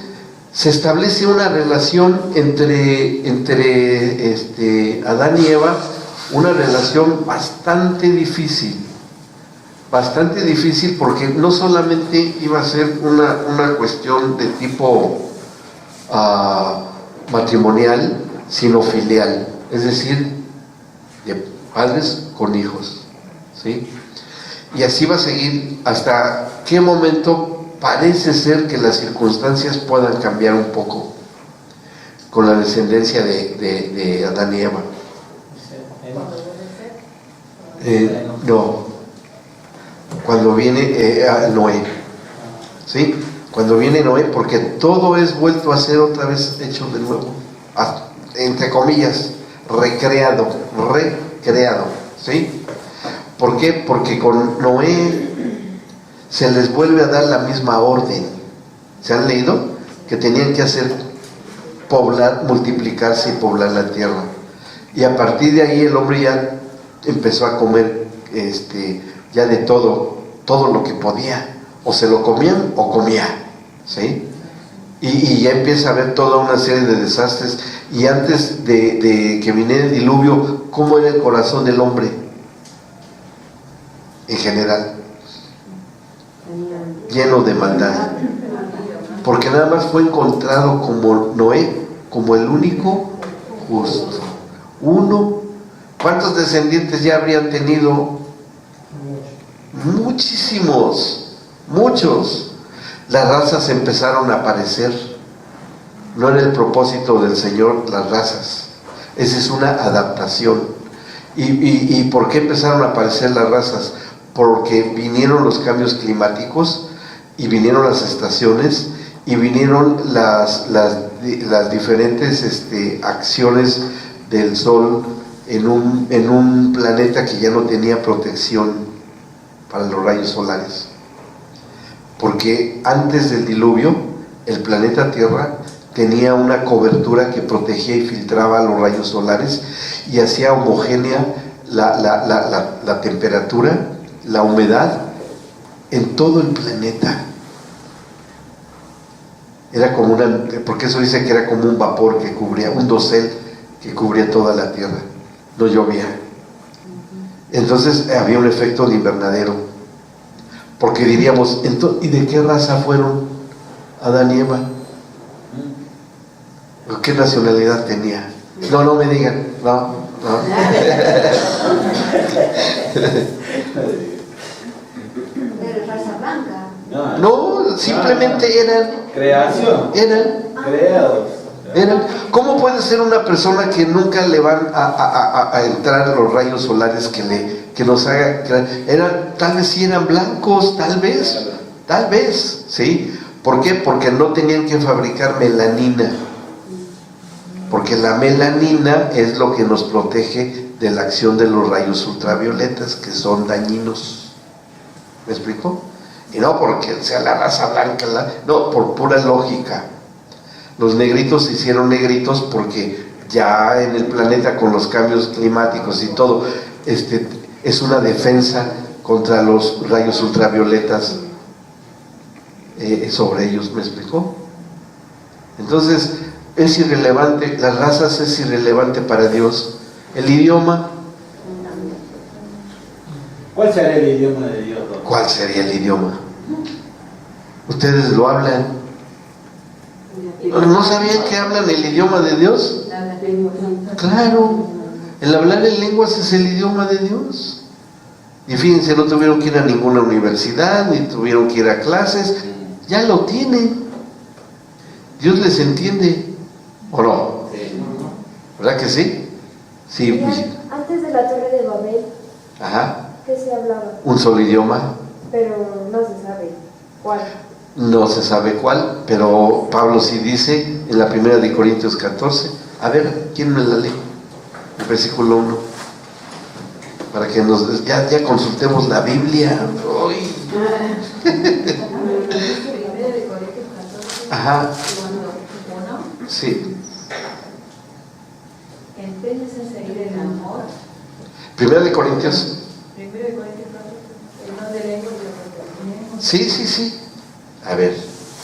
se establece una relación entre Adán y Eva, una relación bastante difícil, porque no solamente iba a ser una cuestión de tipo matrimonial, sino filial, es decir, de padres con hijos, ¿sí? Y así va a seguir hasta qué momento parece ser que las circunstancias puedan cambiar un poco con la descendencia de Adán y Eva. No, cuando viene Noé, ¿sí? Cuando viene Noé, porque todo es vuelto a ser otra vez hecho de nuevo, entre comillas, recreado, ¿sí? ¿Por qué? Porque con Noé se les vuelve a dar la misma orden. ¿Se han leído? Que tenían que hacer poblar, multiplicarse y poblar la tierra. Y a partir de ahí el hombre ya empezó a comer ya de todo lo que podía, o se lo comían o comía, ¿sí? Y ya empieza a haber toda una serie de desastres. Y antes de que viniera el diluvio, ¿cómo era el corazón del hombre? En general, lleno de maldad, porque nada más fue encontrado como Noé, como el único justo. Uno. ¿Cuántos descendientes ya habrían tenido? Muchísimos, muchos. Las razas empezaron a aparecer. No era el propósito del Señor las razas. Esa es una adaptación. ¿Y por qué empezaron a aparecer las razas? Porque vinieron los cambios climáticos y vinieron las estaciones y vinieron las diferentes acciones del sol en un planeta que ya no tenía protección para los rayos solares. Porque antes del diluvio, el planeta Tierra tenía una cobertura que protegía y filtraba los rayos solares y hacía homogénea la temperatura, la humedad en todo el planeta. Era como porque eso dice que era como un vapor que cubría, un dosel que cubría toda la Tierra. No llovía. Entonces había un efecto de invernadero. Porque diríamos, ¿y de qué raza fueron Adán y Eva? ¿Qué nacionalidad tenía? No me digan, no. ¿De raza blanca? No, simplemente eran Creación. Creados. ¿Cómo puede ser una persona que nunca le van a entrar los rayos solares que nos haga creer? Tal vez sí eran blancos, tal vez, ¿sí? ¿Por qué? Porque no tenían que fabricar melanina. Porque la melanina es lo que nos protege de la acción de los rayos ultravioletas, que son dañinos. ¿Me explico? Y no porque sea la raza blanca, no, por pura lógica. Los negritos se hicieron negritos porque ya en el planeta, con los cambios climáticos y todo, es una defensa contra los rayos ultravioletas sobre ellos. ¿Me explicó? Entonces es irrelevante, las razas es irrelevante para Dios. El idioma, ¿cuál sería el idioma de Dios? ¿cuál sería el idioma? ¿Ustedes lo hablan? ¿No sabían que hablan el idioma de Dios? Claro, el hablar en lenguas es el idioma de Dios. Y fíjense, no tuvieron que ir a ninguna universidad, ni tuvieron que ir a clases, ya lo tienen. Dios les entiende, ¿o no? ¿Verdad que sí? Sí. Antes de la Torre de Babel, Ajá. ¿qué se hablaba? Un solo idioma. Pero no se sabe cuál. No se sabe cuál, pero Pablo sí dice en la primera de Corintios 14. A ver, ¿quién me la lee? El versículo 1. Para que ya consultemos la Biblia. ¡Uy! Ajá. Sí. Empeñes en seguir el amor. Primera de Corintios. Primero de Corintios 14, no de lengua y Sí. A ver,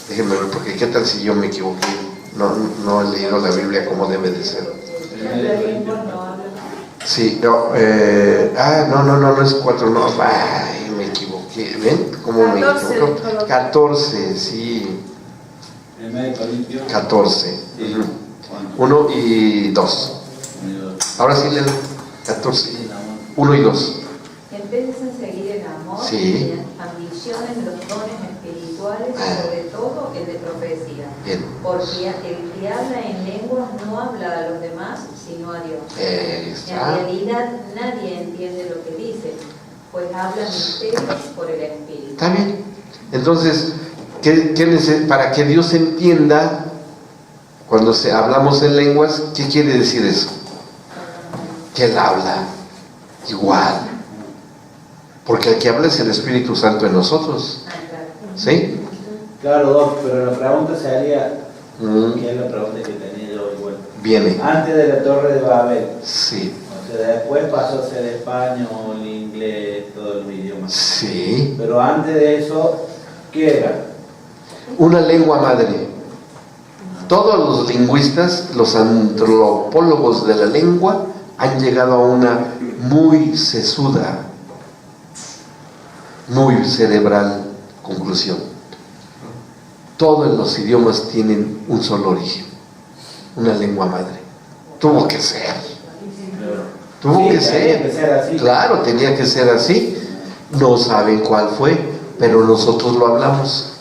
déjenme ver, porque qué tal si yo me equivoqué. No he leído la Biblia como debe de ser. Sí, no es 4, no. Ay, me equivoqué. ¿Ven cómo me equivoqué? 14, sí. 14. 1 y 2. Ahora sí leo 14. 1 y 2. Empeñes en seguir el amor, Sí. ambiciones, los dones espirituales y sobre todo el de profecía. Bien. Porque el que habla en lenguas no habla a los demás, sino a Dios. En realidad nadie entiende lo que dice, pues habla misterios por el Espíritu. Está bien. Entonces, para que Dios entienda, cuando hablamos en lenguas, ¿qué quiere decir eso? Que Él habla igual. Porque el que habla es el Espíritu Santo en nosotros. ¿Sí? Claro, Doc, pero la pregunta sería, que es la pregunta que tenía yo igual. Viene. Antes de la Torre de Babel, Sí. o Después pasó a ser español, inglés, todos los idiomas. Sí. Pero antes de eso, ¿qué era? Una lengua madre. Todos los lingüistas, los antropólogos de la lengua, han llegado a una muy sesuda, muy cerebral conclusión. Todos los idiomas tienen un solo origen, una lengua madre. Tuvo que ser. Tuvo que ser así. Claro, tenía que ser así. No saben cuál fue, pero nosotros lo hablamos.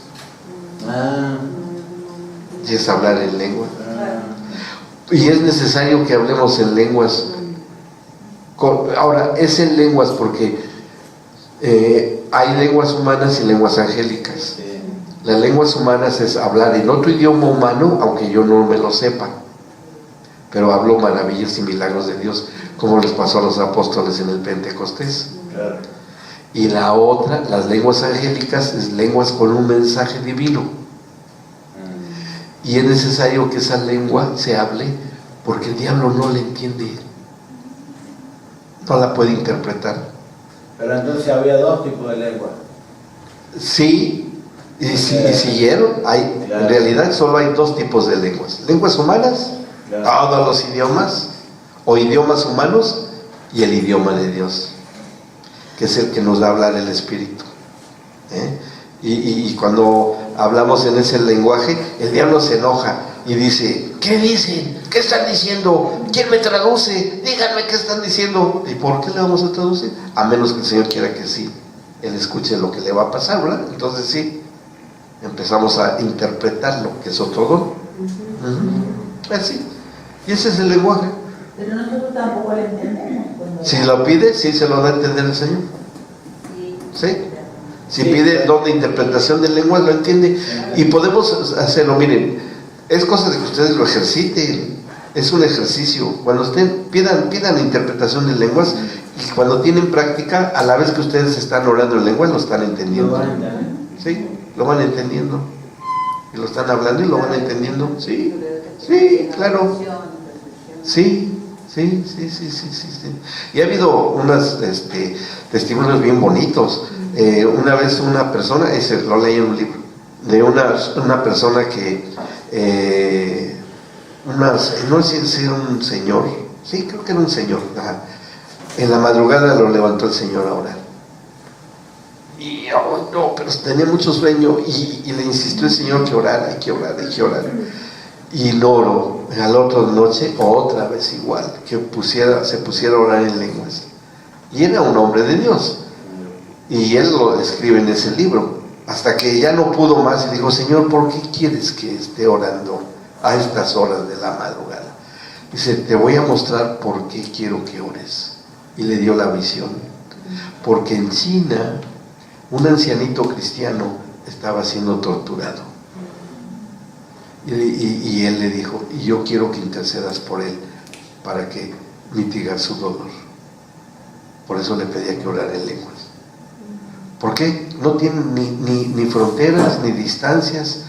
Y es hablar en lengua. Y es necesario que hablemos en lenguas. Ahora, es en lenguas porque hay lenguas humanas y lenguas angélicas. Las lenguas humanas es hablar en otro idioma humano, aunque yo no me lo sepa, pero hablo maravillas y milagros de Dios, como les pasó a los apóstoles en el Pentecostés. Claro. Y la otra, las lenguas angélicas, es lenguas con un mensaje divino. Y es necesario que esa lengua se hable porque el diablo no la entiende, no la puede interpretar. Pero entonces había dos tipos de lengua. Sí, y siguieron. En realidad solo hay dos tipos de lenguas: lenguas humanas, todos los idiomas, o idiomas humanos, y el idioma de Dios, que es el que nos da a hablar el Espíritu. Y cuando hablamos en ese lenguaje, el diablo se enoja y dice: ¿qué dicen? ¿Qué están diciendo? ¿Quién me traduce? Díganme qué están diciendo. ¿Y por qué le vamos a traducir? A menos que el Señor quiera que sí, Él escuche lo que le va a pasar, ¿verdad? Entonces sí, empezamos a interpretarlo, que es otro don. Así. Y ese es el lenguaje. Pero nosotros tampoco lo entendemos. Si lo pide, sí se lo da a entender el Señor. ¿Sí? Si pide don de interpretación de lenguas, lo entiende. Y podemos hacerlo, miren, es cosa de que ustedes lo ejerciten. Es un ejercicio. Cuando estén, pidan interpretación de lenguas, y cuando tienen práctica, a la vez que ustedes están orando en lenguas, lo están entendiendo. ¿Sí? Lo van entendiendo. Y lo están hablando y lo van entendiendo. Sí, sí, claro. Sí. Y ha habido unos testimonios bien bonitos. Una vez una persona, ese lo leí en un libro, de una persona que no sé si era un señor, sí, creo que era un señor, en la madrugada lo levantó el Señor a orar. Y no, pero tenía mucho sueño y le insistió el Señor que orara, que orara. Y lo oró. A la otra noche, otra vez igual, que se pusiera a orar en lenguas. Y era un hombre de Dios. Y él lo escribe en ese libro. Hasta que ya no pudo más y dijo: Señor, ¿por qué quieres que esté orando a estas horas de la madrugada? Dice: te voy a mostrar por qué quiero que ores. Y le dio la visión. Porque en China, un ancianito cristiano estaba siendo torturado. Y él le dijo: y yo quiero que intercedas por él para que mitigar su dolor. Por eso le pedía que orara en lenguas. ¿Por qué? No tiene ni fronteras ni distancias.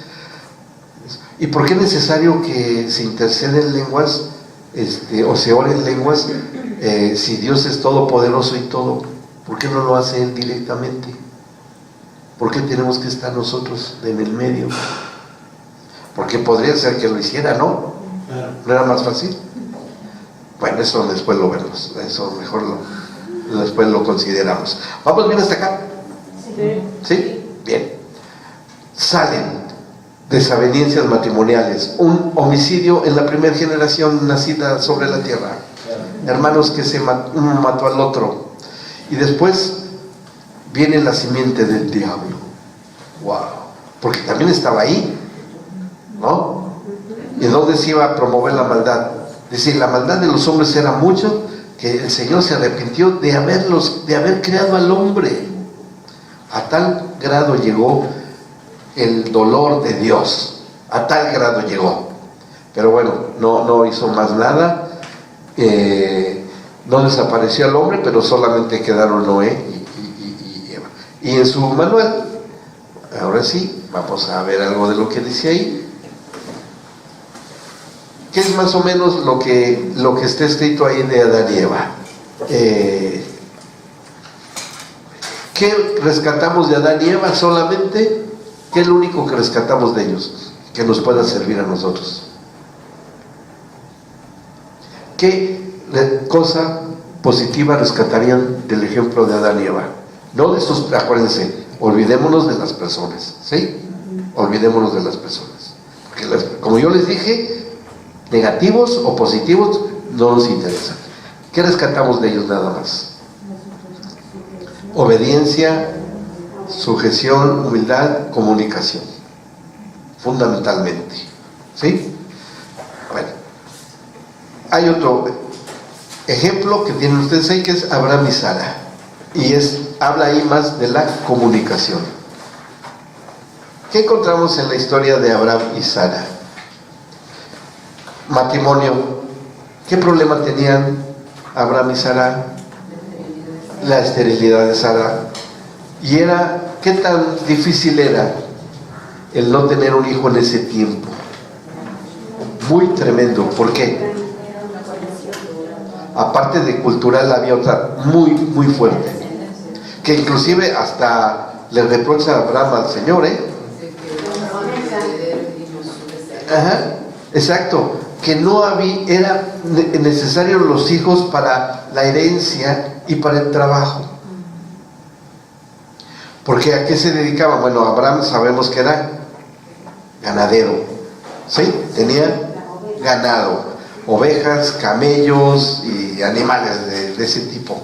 ¿Y por qué es necesario que se interceda en lenguas o se ore en lenguas si Dios es todopoderoso y todo? ¿Por qué no lo hace Él directamente? ¿Por qué tenemos que estar nosotros en el medio? Porque podría ser que lo hiciera, ¿no? ¿No era más fácil? Bueno, eso después lo vemos. Eso mejor después lo consideramos. ¿Vamos bien hasta acá? ¿Sí? Bien. Salen desavenencias matrimoniales, un homicidio en la primera generación nacida sobre la tierra, hermanos que uno mató al otro, y después viene la simiente del diablo. Wow, porque también estaba ahí, ¿no? ¿Y dónde se iba a promover la maldad? Dice: la maldad de los hombres era mucho, que el Señor se arrepintió de haber creado al hombre. A tal grado llegó el dolor de Dios, a tal grado llegó. Pero bueno, no hizo más nada. No desapareció el hombre, pero solamente quedaron Noé y Eva. Y en su manual, ahora sí, vamos a ver algo de lo que dice ahí. ¿Qué es más o menos lo que está escrito ahí de Adán y Eva? ¿Qué rescatamos de Adán y Eva? Solamente, ¿qué es lo único que rescatamos de ellos? Que nos pueda servir a nosotros. ¿Qué cosa positiva rescatarían del ejemplo de Adán y Eva? No de sus, acuérdense, olvidémonos de las personas, ¿sí? Olvidémonos de las personas. Porque como yo les dije, negativos o positivos no nos interesan. ¿Qué rescatamos de ellos nada más? Obediencia, sujeción, humildad, comunicación. Fundamentalmente. ¿Sí? Bueno. Hay otro ejemplo que tienen ustedes ahí, que es Abraham y Sara. Y habla ahí más de la comunicación. ¿Qué encontramos en la historia de Abraham y Sara? Matrimonio. ¿Qué problema tenían Abraham y Sara? La esterilidad de Sara. Y ¿qué tan difícil era el no tener un hijo en ese tiempo? Muy tremendo. ¿Por qué? Aparte de cultural, había otra muy, muy fuerte, que inclusive hasta le reprocha a Abraham al Señor, Ajá, exacto, que no era necesario los hijos para la herencia y para el trabajo. Porque ¿a qué se dedicaba? Bueno, Abraham sabemos que era ganadero, ¿sí? Tenía ganado, ovejas, camellos y animales de ese tipo.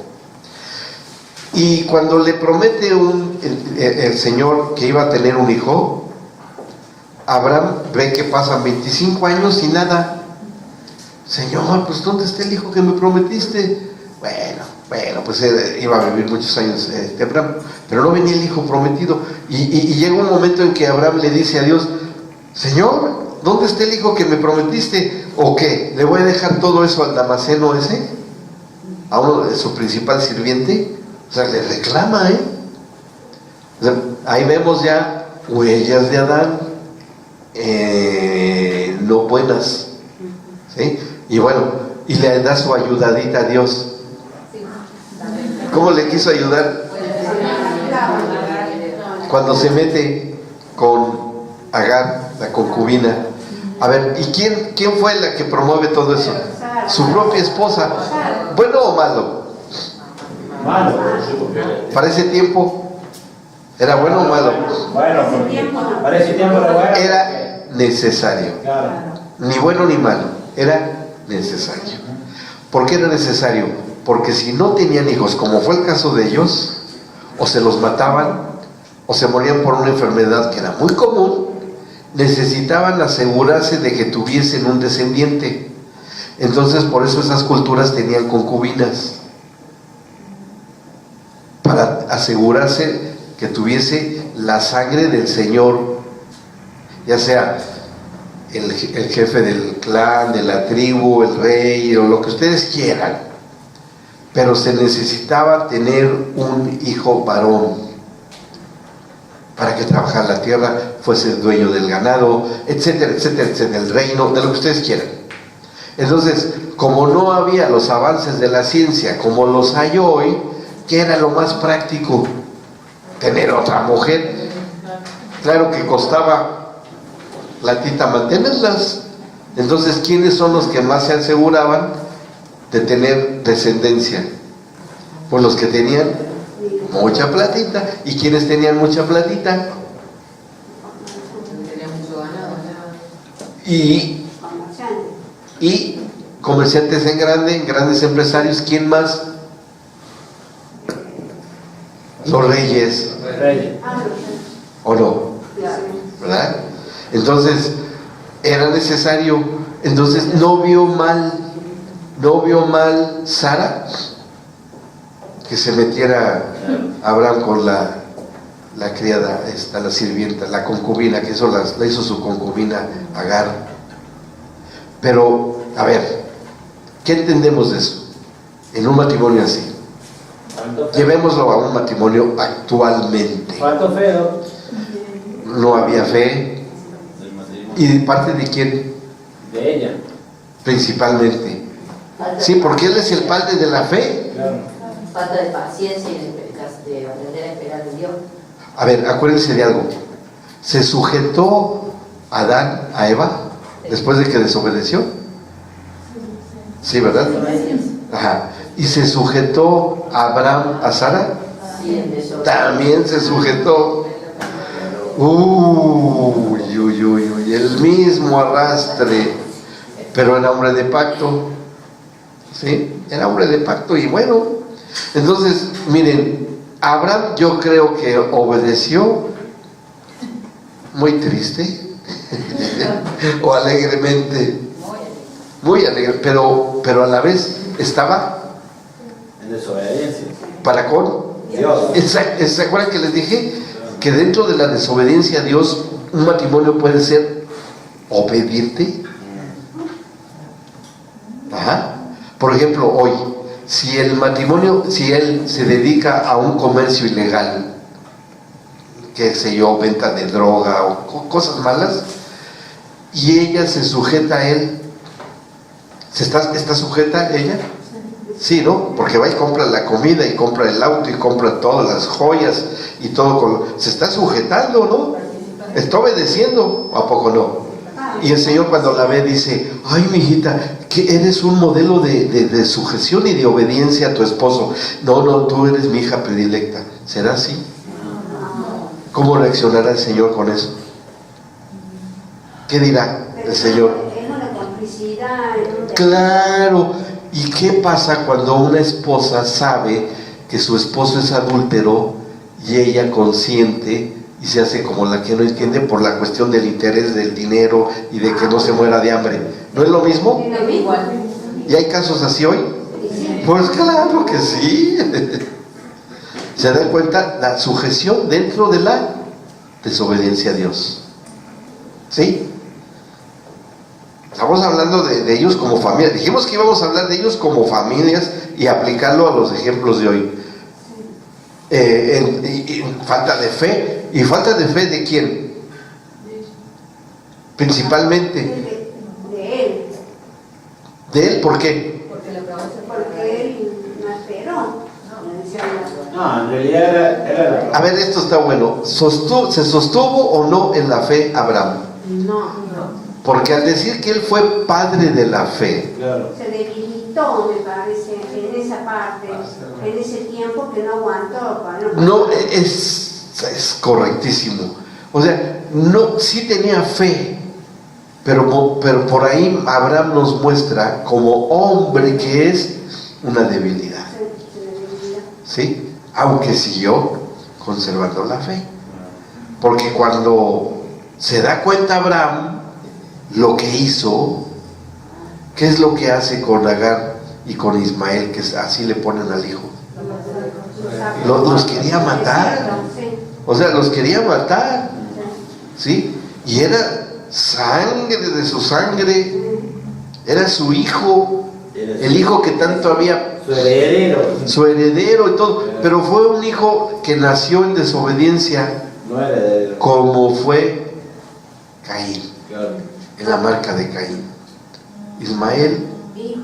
Y cuando le promete el Señor que iba a tener un hijo, Abraham ve que pasan 25 años y nada. Señor, pues ¿dónde está el hijo que me prometiste? Bueno, pues iba a vivir muchos años Abraham, pero no venía el hijo prometido. Y llega un momento en que Abraham le dice a Dios: Señor, ¿dónde está el hijo que me prometiste? ¿O qué? ¿Le voy a dejar todo eso al damaseno ese? A uno de su principal sirviente. O sea, le reclama, O sea, ahí vemos ya huellas de Adán, no buenas, ¿sí? Y bueno, y le da su ayudadita a Dios. ¿Cómo le quiso ayudar? Cuando se mete con Agar, la concubina. A ver, ¿y quién fue la que promueve todo eso? Su propia esposa. ¿Bueno o malo? Malo. Para ese tiempo, ¿era bueno o malo? Bueno, para ese tiempo era bueno. Era necesario. Claro. Ni bueno ni malo, era necesario. ¿Por qué era necesario? Porque si no tenían hijos, como fue el caso de ellos, o se los mataban, o se morían por una enfermedad que era muy común, necesitaban asegurarse de que tuviesen un descendiente. Entonces, por eso esas culturas tenían concubinas, para asegurarse que tuviese la sangre del Señor, ya sea el jefe del clan, de la tribu, el rey, o lo que ustedes quieran, pero se necesitaba tener un hijo varón para que trabajara la tierra, fuese el dueño del ganado, etcétera, etcétera, etcétera, el reino, de lo que ustedes quieran. Entonces, como no había los avances de la ciencia como los hay hoy, ¿qué era lo más práctico? Tener otra mujer. Claro que costaba platita mantenerlas. Entonces, ¿quiénes son los que más se aseguraban de tener descendencia? Pues los que tenían mucha platita. ¿Y quiénes tenían mucha platita? Y comerciantes en grandes empresarios. ¿Quién más? Los reyes. ¿O no? ¿Verdad? Entonces era necesario. Entonces no vio mal Sara que se metiera Abraham con la criada, la sirvienta, la concubina, que eso la hizo su concubina Agar. Pero, a ver, ¿qué entendemos de eso? En un matrimonio así. Llevémoslo a un matrimonio actualmente. ¿Cuánto feo? No había fe. ¿Y de parte de quién? De ella. Principalmente. Sí, porque él es el padre de la fe. Claro. Falta de paciencia y de aprender a esperar de Dios. A ver, acuérdense de algo. ¿Se sujetó Adán a Eva después de que desobedeció? Sí, ¿verdad? Ajá. ¿Y se sujetó Abraham a Sara? También se sujetó. Uy, uy, uy, uy, el mismo arrastre, pero era hombre de pacto. ¿Sí? Era hombre de pacto y bueno. Entonces, miren, Abraham yo creo que obedeció muy triste o alegremente, muy alegre, pero a la vez estaba En desobediencia. para con Dios. ¿Se acuerdan que les dije que dentro de la desobediencia a Dios un matrimonio puede ser obediente? Ajá. Por ejemplo, hoy, si el matrimonio, si él se dedica a un comercio ilegal, qué sé yo, venta de droga o cosas malas, y ella se sujeta a él, ¿está sujeta ella? Sí, ¿no? Porque va y compra la comida y compra el auto y compra todas las joyas y todo, se está sujetando, ¿no? Está obedeciendo, ¿a poco no? Y el Señor cuando la ve dice, ay, mijita, que eres un modelo de sujeción y de obediencia a tu esposo. No, tú eres mi hija predilecta. ¿Será así? ¿Cómo reaccionará el Señor con eso? ¿Qué dirá el Señor? Es una complicidad. Claro. ¿Y qué pasa cuando una esposa sabe que su esposo es adúltero y ella consciente y se hace como la que no entiende por la cuestión del interés del dinero y de que no se muera de hambre? ¿No es lo mismo? ¿Y hay casos así hoy? Pues claro que sí. ¿Se dan cuenta? La sujeción dentro de la desobediencia a Dios. ¿Sí? Estamos hablando de ellos como familia. Dijimos que íbamos a hablar de ellos como familias y aplicarlo a los ejemplos de hoy. Falta de fe. ¿Y falta de fe de quién? Principalmente. De él. ¿De él? ¿Por qué? Porque él no esperó. No, en realidad era la... A ver, esto está bueno. ¿Se sostuvo o no en la fe Abraham? No. Porque al decir que él fue padre de la fe, Claro. Se debilitó, me parece, en esa parte, en ese tiempo que no aguantó. no es correctísimo. O sea, no, sí tenía fe, pero por ahí Abraham nos muestra como hombre que es una debilidad. ¿Sí? Aunque siguió conservando la fe. Porque cuando se da cuenta Abraham lo que hizo, ¿qué es lo que hace con Agar y con Ismael? Que así le ponen al hijo. Los quería matar. O sea, los quería matar. ¿Sí? Y era sangre de su sangre. Era su hijo. El hijo que tanto había. Su heredero y todo. Pero fue un hijo que nació en desobediencia. No heredero. Como fue Caín. Claro. En la marca de Caín. Ismael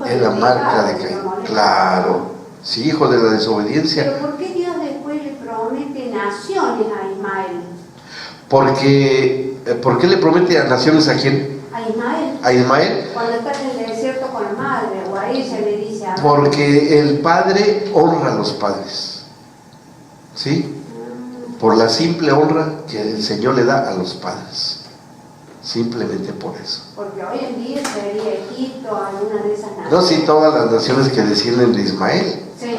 en la marca de Caín. Claro. Sí, hijo de la desobediencia. Pero ¿por qué Dios después le promete naciones a Ismael? Porque, ¿por qué le promete a naciones a quién? A Ismael. A Ismael. Cuando está en el desierto con la madre, o a ella le dice a... Porque el padre honra a los padres. ¿Sí? Por la simple honra que el Señor le da a los padres. Simplemente por eso. Porque hoy en día sería Egipto, alguna de esas naciones. No, sí, todas las naciones que descienden de Ismael. Sí.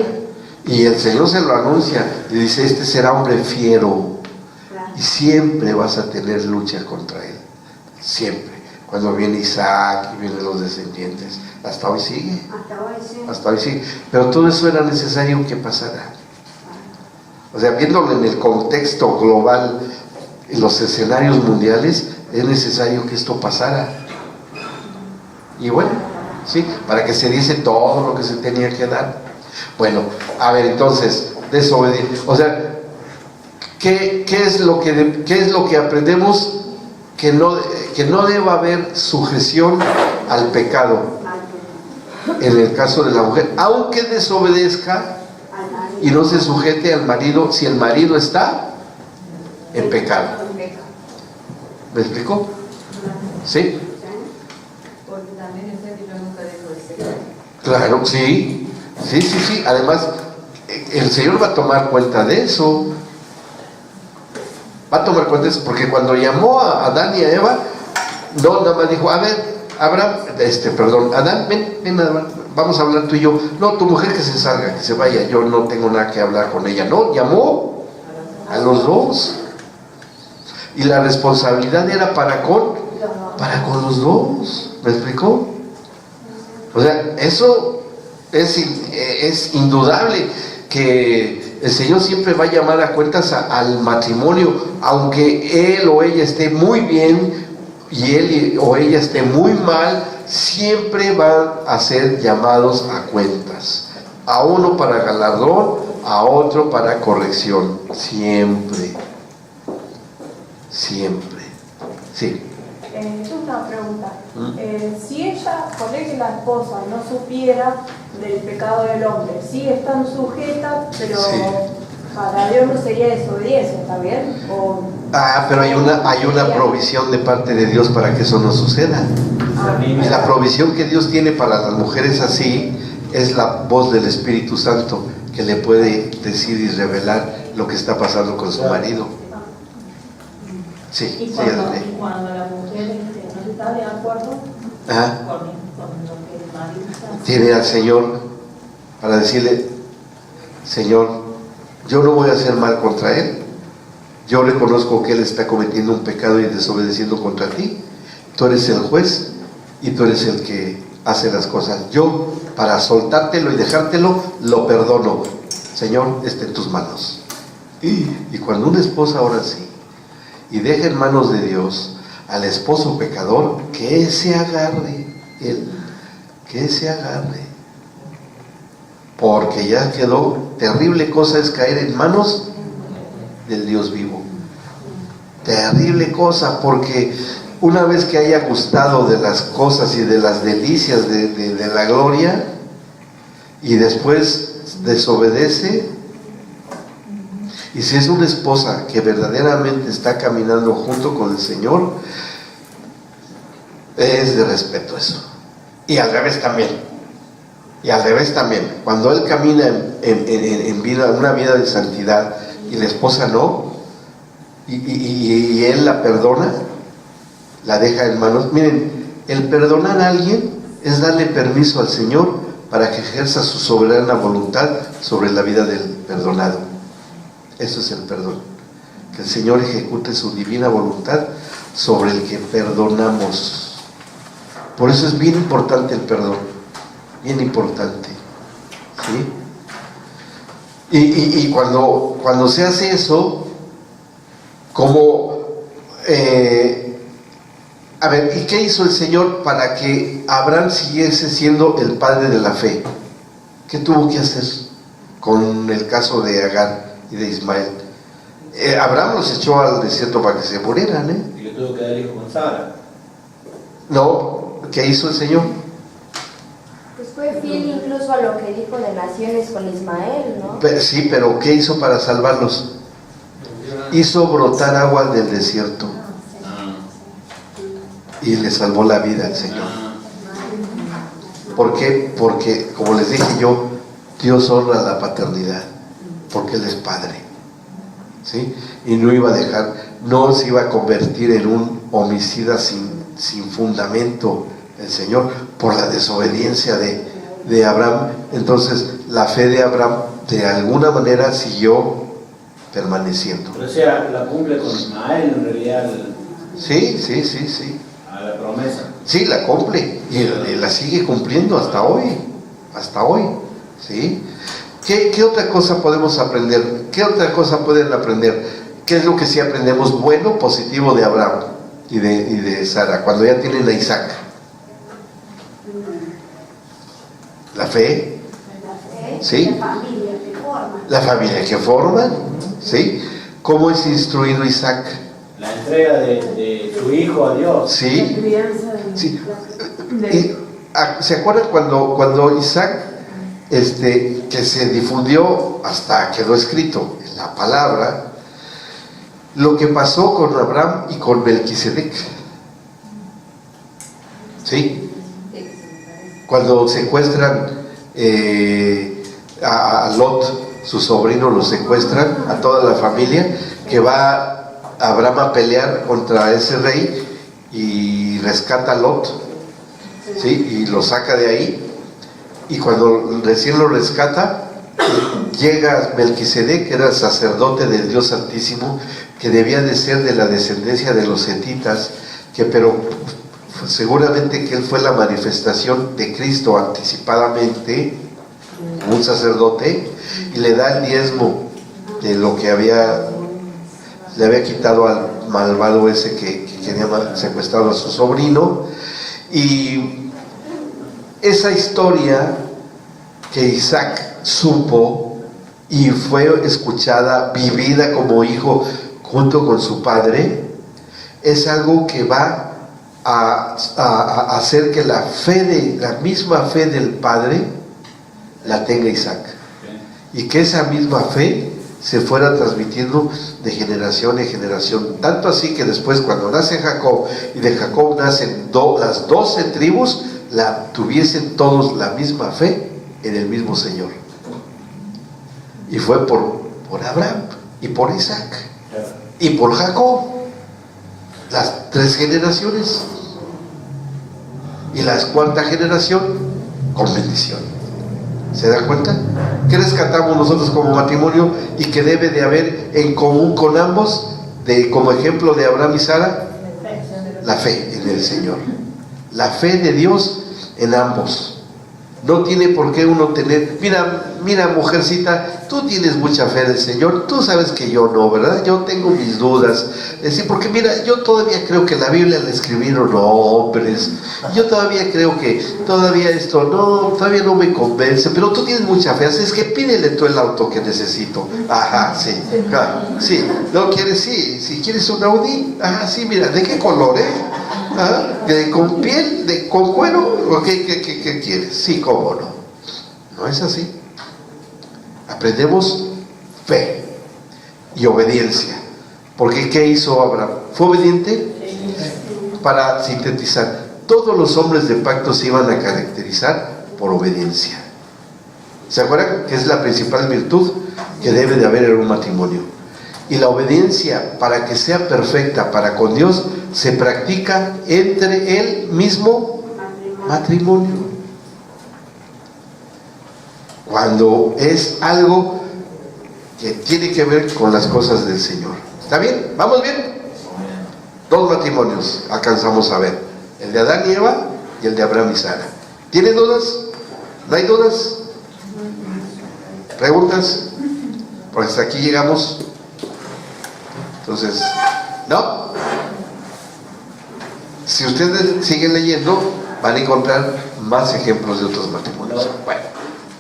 Y el Señor se lo anuncia y dice, este será hombre fiero. Claro. Y siempre vas a tener lucha contra él. Siempre. Cuando viene Isaac y vienen los descendientes. Hasta hoy sigue. Hasta hoy sí. Hasta hoy sigue. Pero todo eso era necesario que pasara. O sea, viéndolo en el contexto global, en los escenarios mundiales, es necesario que esto pasara. Y bueno, sí, para que se diese todo lo que se tenía que dar. Bueno, a ver, entonces, desobediencia. O sea, ¿qué es lo que aprendemos? Que no deba haber sujeción al pecado. en el caso de la mujer, aunque desobedezca y no se sujete al marido, si el marido está en pecado. ¿Me explicó? ¿Sí? Porque también el término nunca dejó de ser. Claro, sí. Sí. Además, el Señor va a tomar cuenta de eso. Va a tomar cuenta de eso, porque cuando llamó a Adán y a Eva, no nada más dijo, a ver, Abraham, Adán, ven, Adán, vamos a hablar tú y yo. No, tu mujer que se salga, que se vaya, yo no tengo nada que hablar con ella. No, llamó a los dos. Y la responsabilidad era para con los dos. ¿Me explicó? O sea, eso es indudable, que el Señor siempre va a llamar a cuentas al matrimonio, aunque él o ella esté muy bien y él o ella esté muy mal, siempre van a ser llamados a cuentas, a uno para galardón, a otro para corrección, siempre, sí. Es una pregunta. Si ella, ponle que la esposa no supiera del pecado del hombre, sí están sujetas, pero Sí. para Dios no sería desobediencia, ¿está bien? Pero hay una provisión de parte de Dios para que eso no suceda. Y la provisión que Dios tiene para las mujeres así es la voz del Espíritu Santo, que le puede decir y revelar lo que está pasando con su marido. Sí, Y sí, cuando adelante. la mujer no está de acuerdo Ajá. con lo que el marido está haciendo. Tiene al Señor para decirle, Señor, yo no voy a hacer mal contra él. Yo reconozco que él está cometiendo un pecado y desobedeciendo contra ti. Tú eres el juez y tú eres el que hace las cosas. Yo, para soltártelo y dejártelo, lo perdono. Señor, está en tus manos. Y cuando una esposa ora así y deja en manos de Dios al esposo pecador, que se agarre él, que se agarre, porque ya quedó. Terrible cosa es caer en manos del Dios vivo. Terrible cosa, porque una vez que haya gustado de las cosas y de las delicias de la gloria, y después desobedece, y si es una esposa que verdaderamente está caminando junto con el Señor, es de respeto eso. Y al revés también. Cuando él camina en vida, una vida de santidad, y la esposa no, y él la perdona, la deja en manos. Miren, el perdonar a alguien es darle permiso al Señor para que ejerza su soberana voluntad sobre la vida del perdonado. Eso es el perdón, que el Señor ejecute su divina voluntad sobre el que perdonamos. Por eso es bien importante el perdón, bien importante, ¿sí? Y cuando se hace eso, como a ver, ¿y qué hizo el Señor para que Abraham siguiese siendo el padre de la fe? ¿Qué tuvo que hacer con el caso de Agar y de Ismael? Abraham los echó al desierto para que se murieran, Y le tuvo que dar hijo con Sara. No, ¿qué hizo el Señor? Pues fue fiel incluso a lo que dijo de naciones con Ismael, ¿no? Sí, pero ¿qué hizo para salvarlos? Hizo brotar agua del desierto y le salvó la vida al Señor. ¿Por qué? Porque, como les dije yo, Dios honra la paternidad, porque Él es Padre, ¿sí? Y no iba a dejar, no se iba a convertir en un homicida sin fundamento el Señor por la desobediencia de Abraham. Entonces la fe de Abraham de alguna manera siguió permaneciendo. Pero o sea, la cumple con Ismael en realidad. Sí. A la promesa. Sí, la cumple y la sigue cumpliendo hasta hoy, ¿sí? ¿Qué otra cosa podemos aprender? ¿Qué otra cosa pueden aprender? ¿Qué es lo que sí aprendemos bueno, positivo de Abraham y de Sara cuando ya tienen a Isaac? La fe, ¿sí? La familia que forman, ¿sí? ¿Cómo es instruido Isaac? La entrega de su hijo a Dios. Sí. La crianza Sí. ¿se acuerdan cuando Isaac, que se difundió hasta quedó escrito en la palabra, lo que pasó con Abraham y con Melquisedec? ¿Sí? Cuando secuestran a Lot, su sobrino, lo secuestran a toda la familia, que va Abraham a pelear contra ese rey y rescata a Lot, ¿sí? Y lo saca de ahí, y cuando recién lo rescata, llega Melquisedec, que era sacerdote del Dios Santísimo, que debía de ser de la descendencia de los hetitas, pero seguramente que él fue la manifestación de Cristo anticipadamente, un sacerdote, y le da el diezmo de lo que le había quitado al malvado ese que quería secuestrar a su sobrino. Y esa historia que Isaac supo y fue escuchada, vivida como hijo junto con su padre, es algo que va a hacer que la misma fe del padre la tenga Isaac, y que esa misma fe se fuera transmitiendo de generación en generación, tanto así que después, cuando nace Jacob y de Jacob nacen las 12 tribus, tuviesen todos la misma fe en el mismo Señor. Y fue por Abraham y por Isaac y por Jacob, las 3 generaciones, y la 4ª generación con bendición. ¿Se dan cuenta? ¿Qué rescatamos nosotros como matrimonio y que debe de haber en común con ambos, como ejemplo de Abraham y Sara? La fe en el Señor, la fe de Dios en ambos. No tiene por qué uno tener, mira mujercita, tú tienes mucha fe en el Señor, tú sabes que yo no, ¿verdad? Yo tengo mis dudas. Porque mira, yo todavía creo que la Biblia la escribieron hombres, yo todavía creo que todavía esto todavía no me convence, pero tú tienes mucha fe, así es que pídele tú el auto que necesito. Ajá, sí, claro, sí, ¿no quieres? Sí, si quieres un Audi, ajá, sí, mira, ¿de qué color, ¿Con piel, con cuero? ¿O qué quieres? Sí, cómo no. No es así. Aprendemos fe y obediencia. Porque ¿qué hizo Abraham? ¿Fue obediente? Para sintetizar, todos los hombres de pacto se iban a caracterizar por obediencia. ¿Se acuerdan? Que es la principal virtud que debe de haber en un matrimonio. Y la obediencia, para que sea perfecta para con Dios, se practica entre el mismo matrimonio. Cuando es algo que tiene que ver con las cosas del Señor. ¿Está bien? ¿Vamos bien? 2 matrimonios alcanzamos a ver: el de Adán y Eva y el de Abraham y Sara. ¿Tienen dudas? ¿No hay dudas? ¿Preguntas? Pues hasta aquí llegamos. Entonces, ¿no? Si ustedes siguen leyendo, van a encontrar más ejemplos de otros matrimonios. Bueno,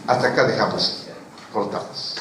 hasta acá dejamos, cortamos.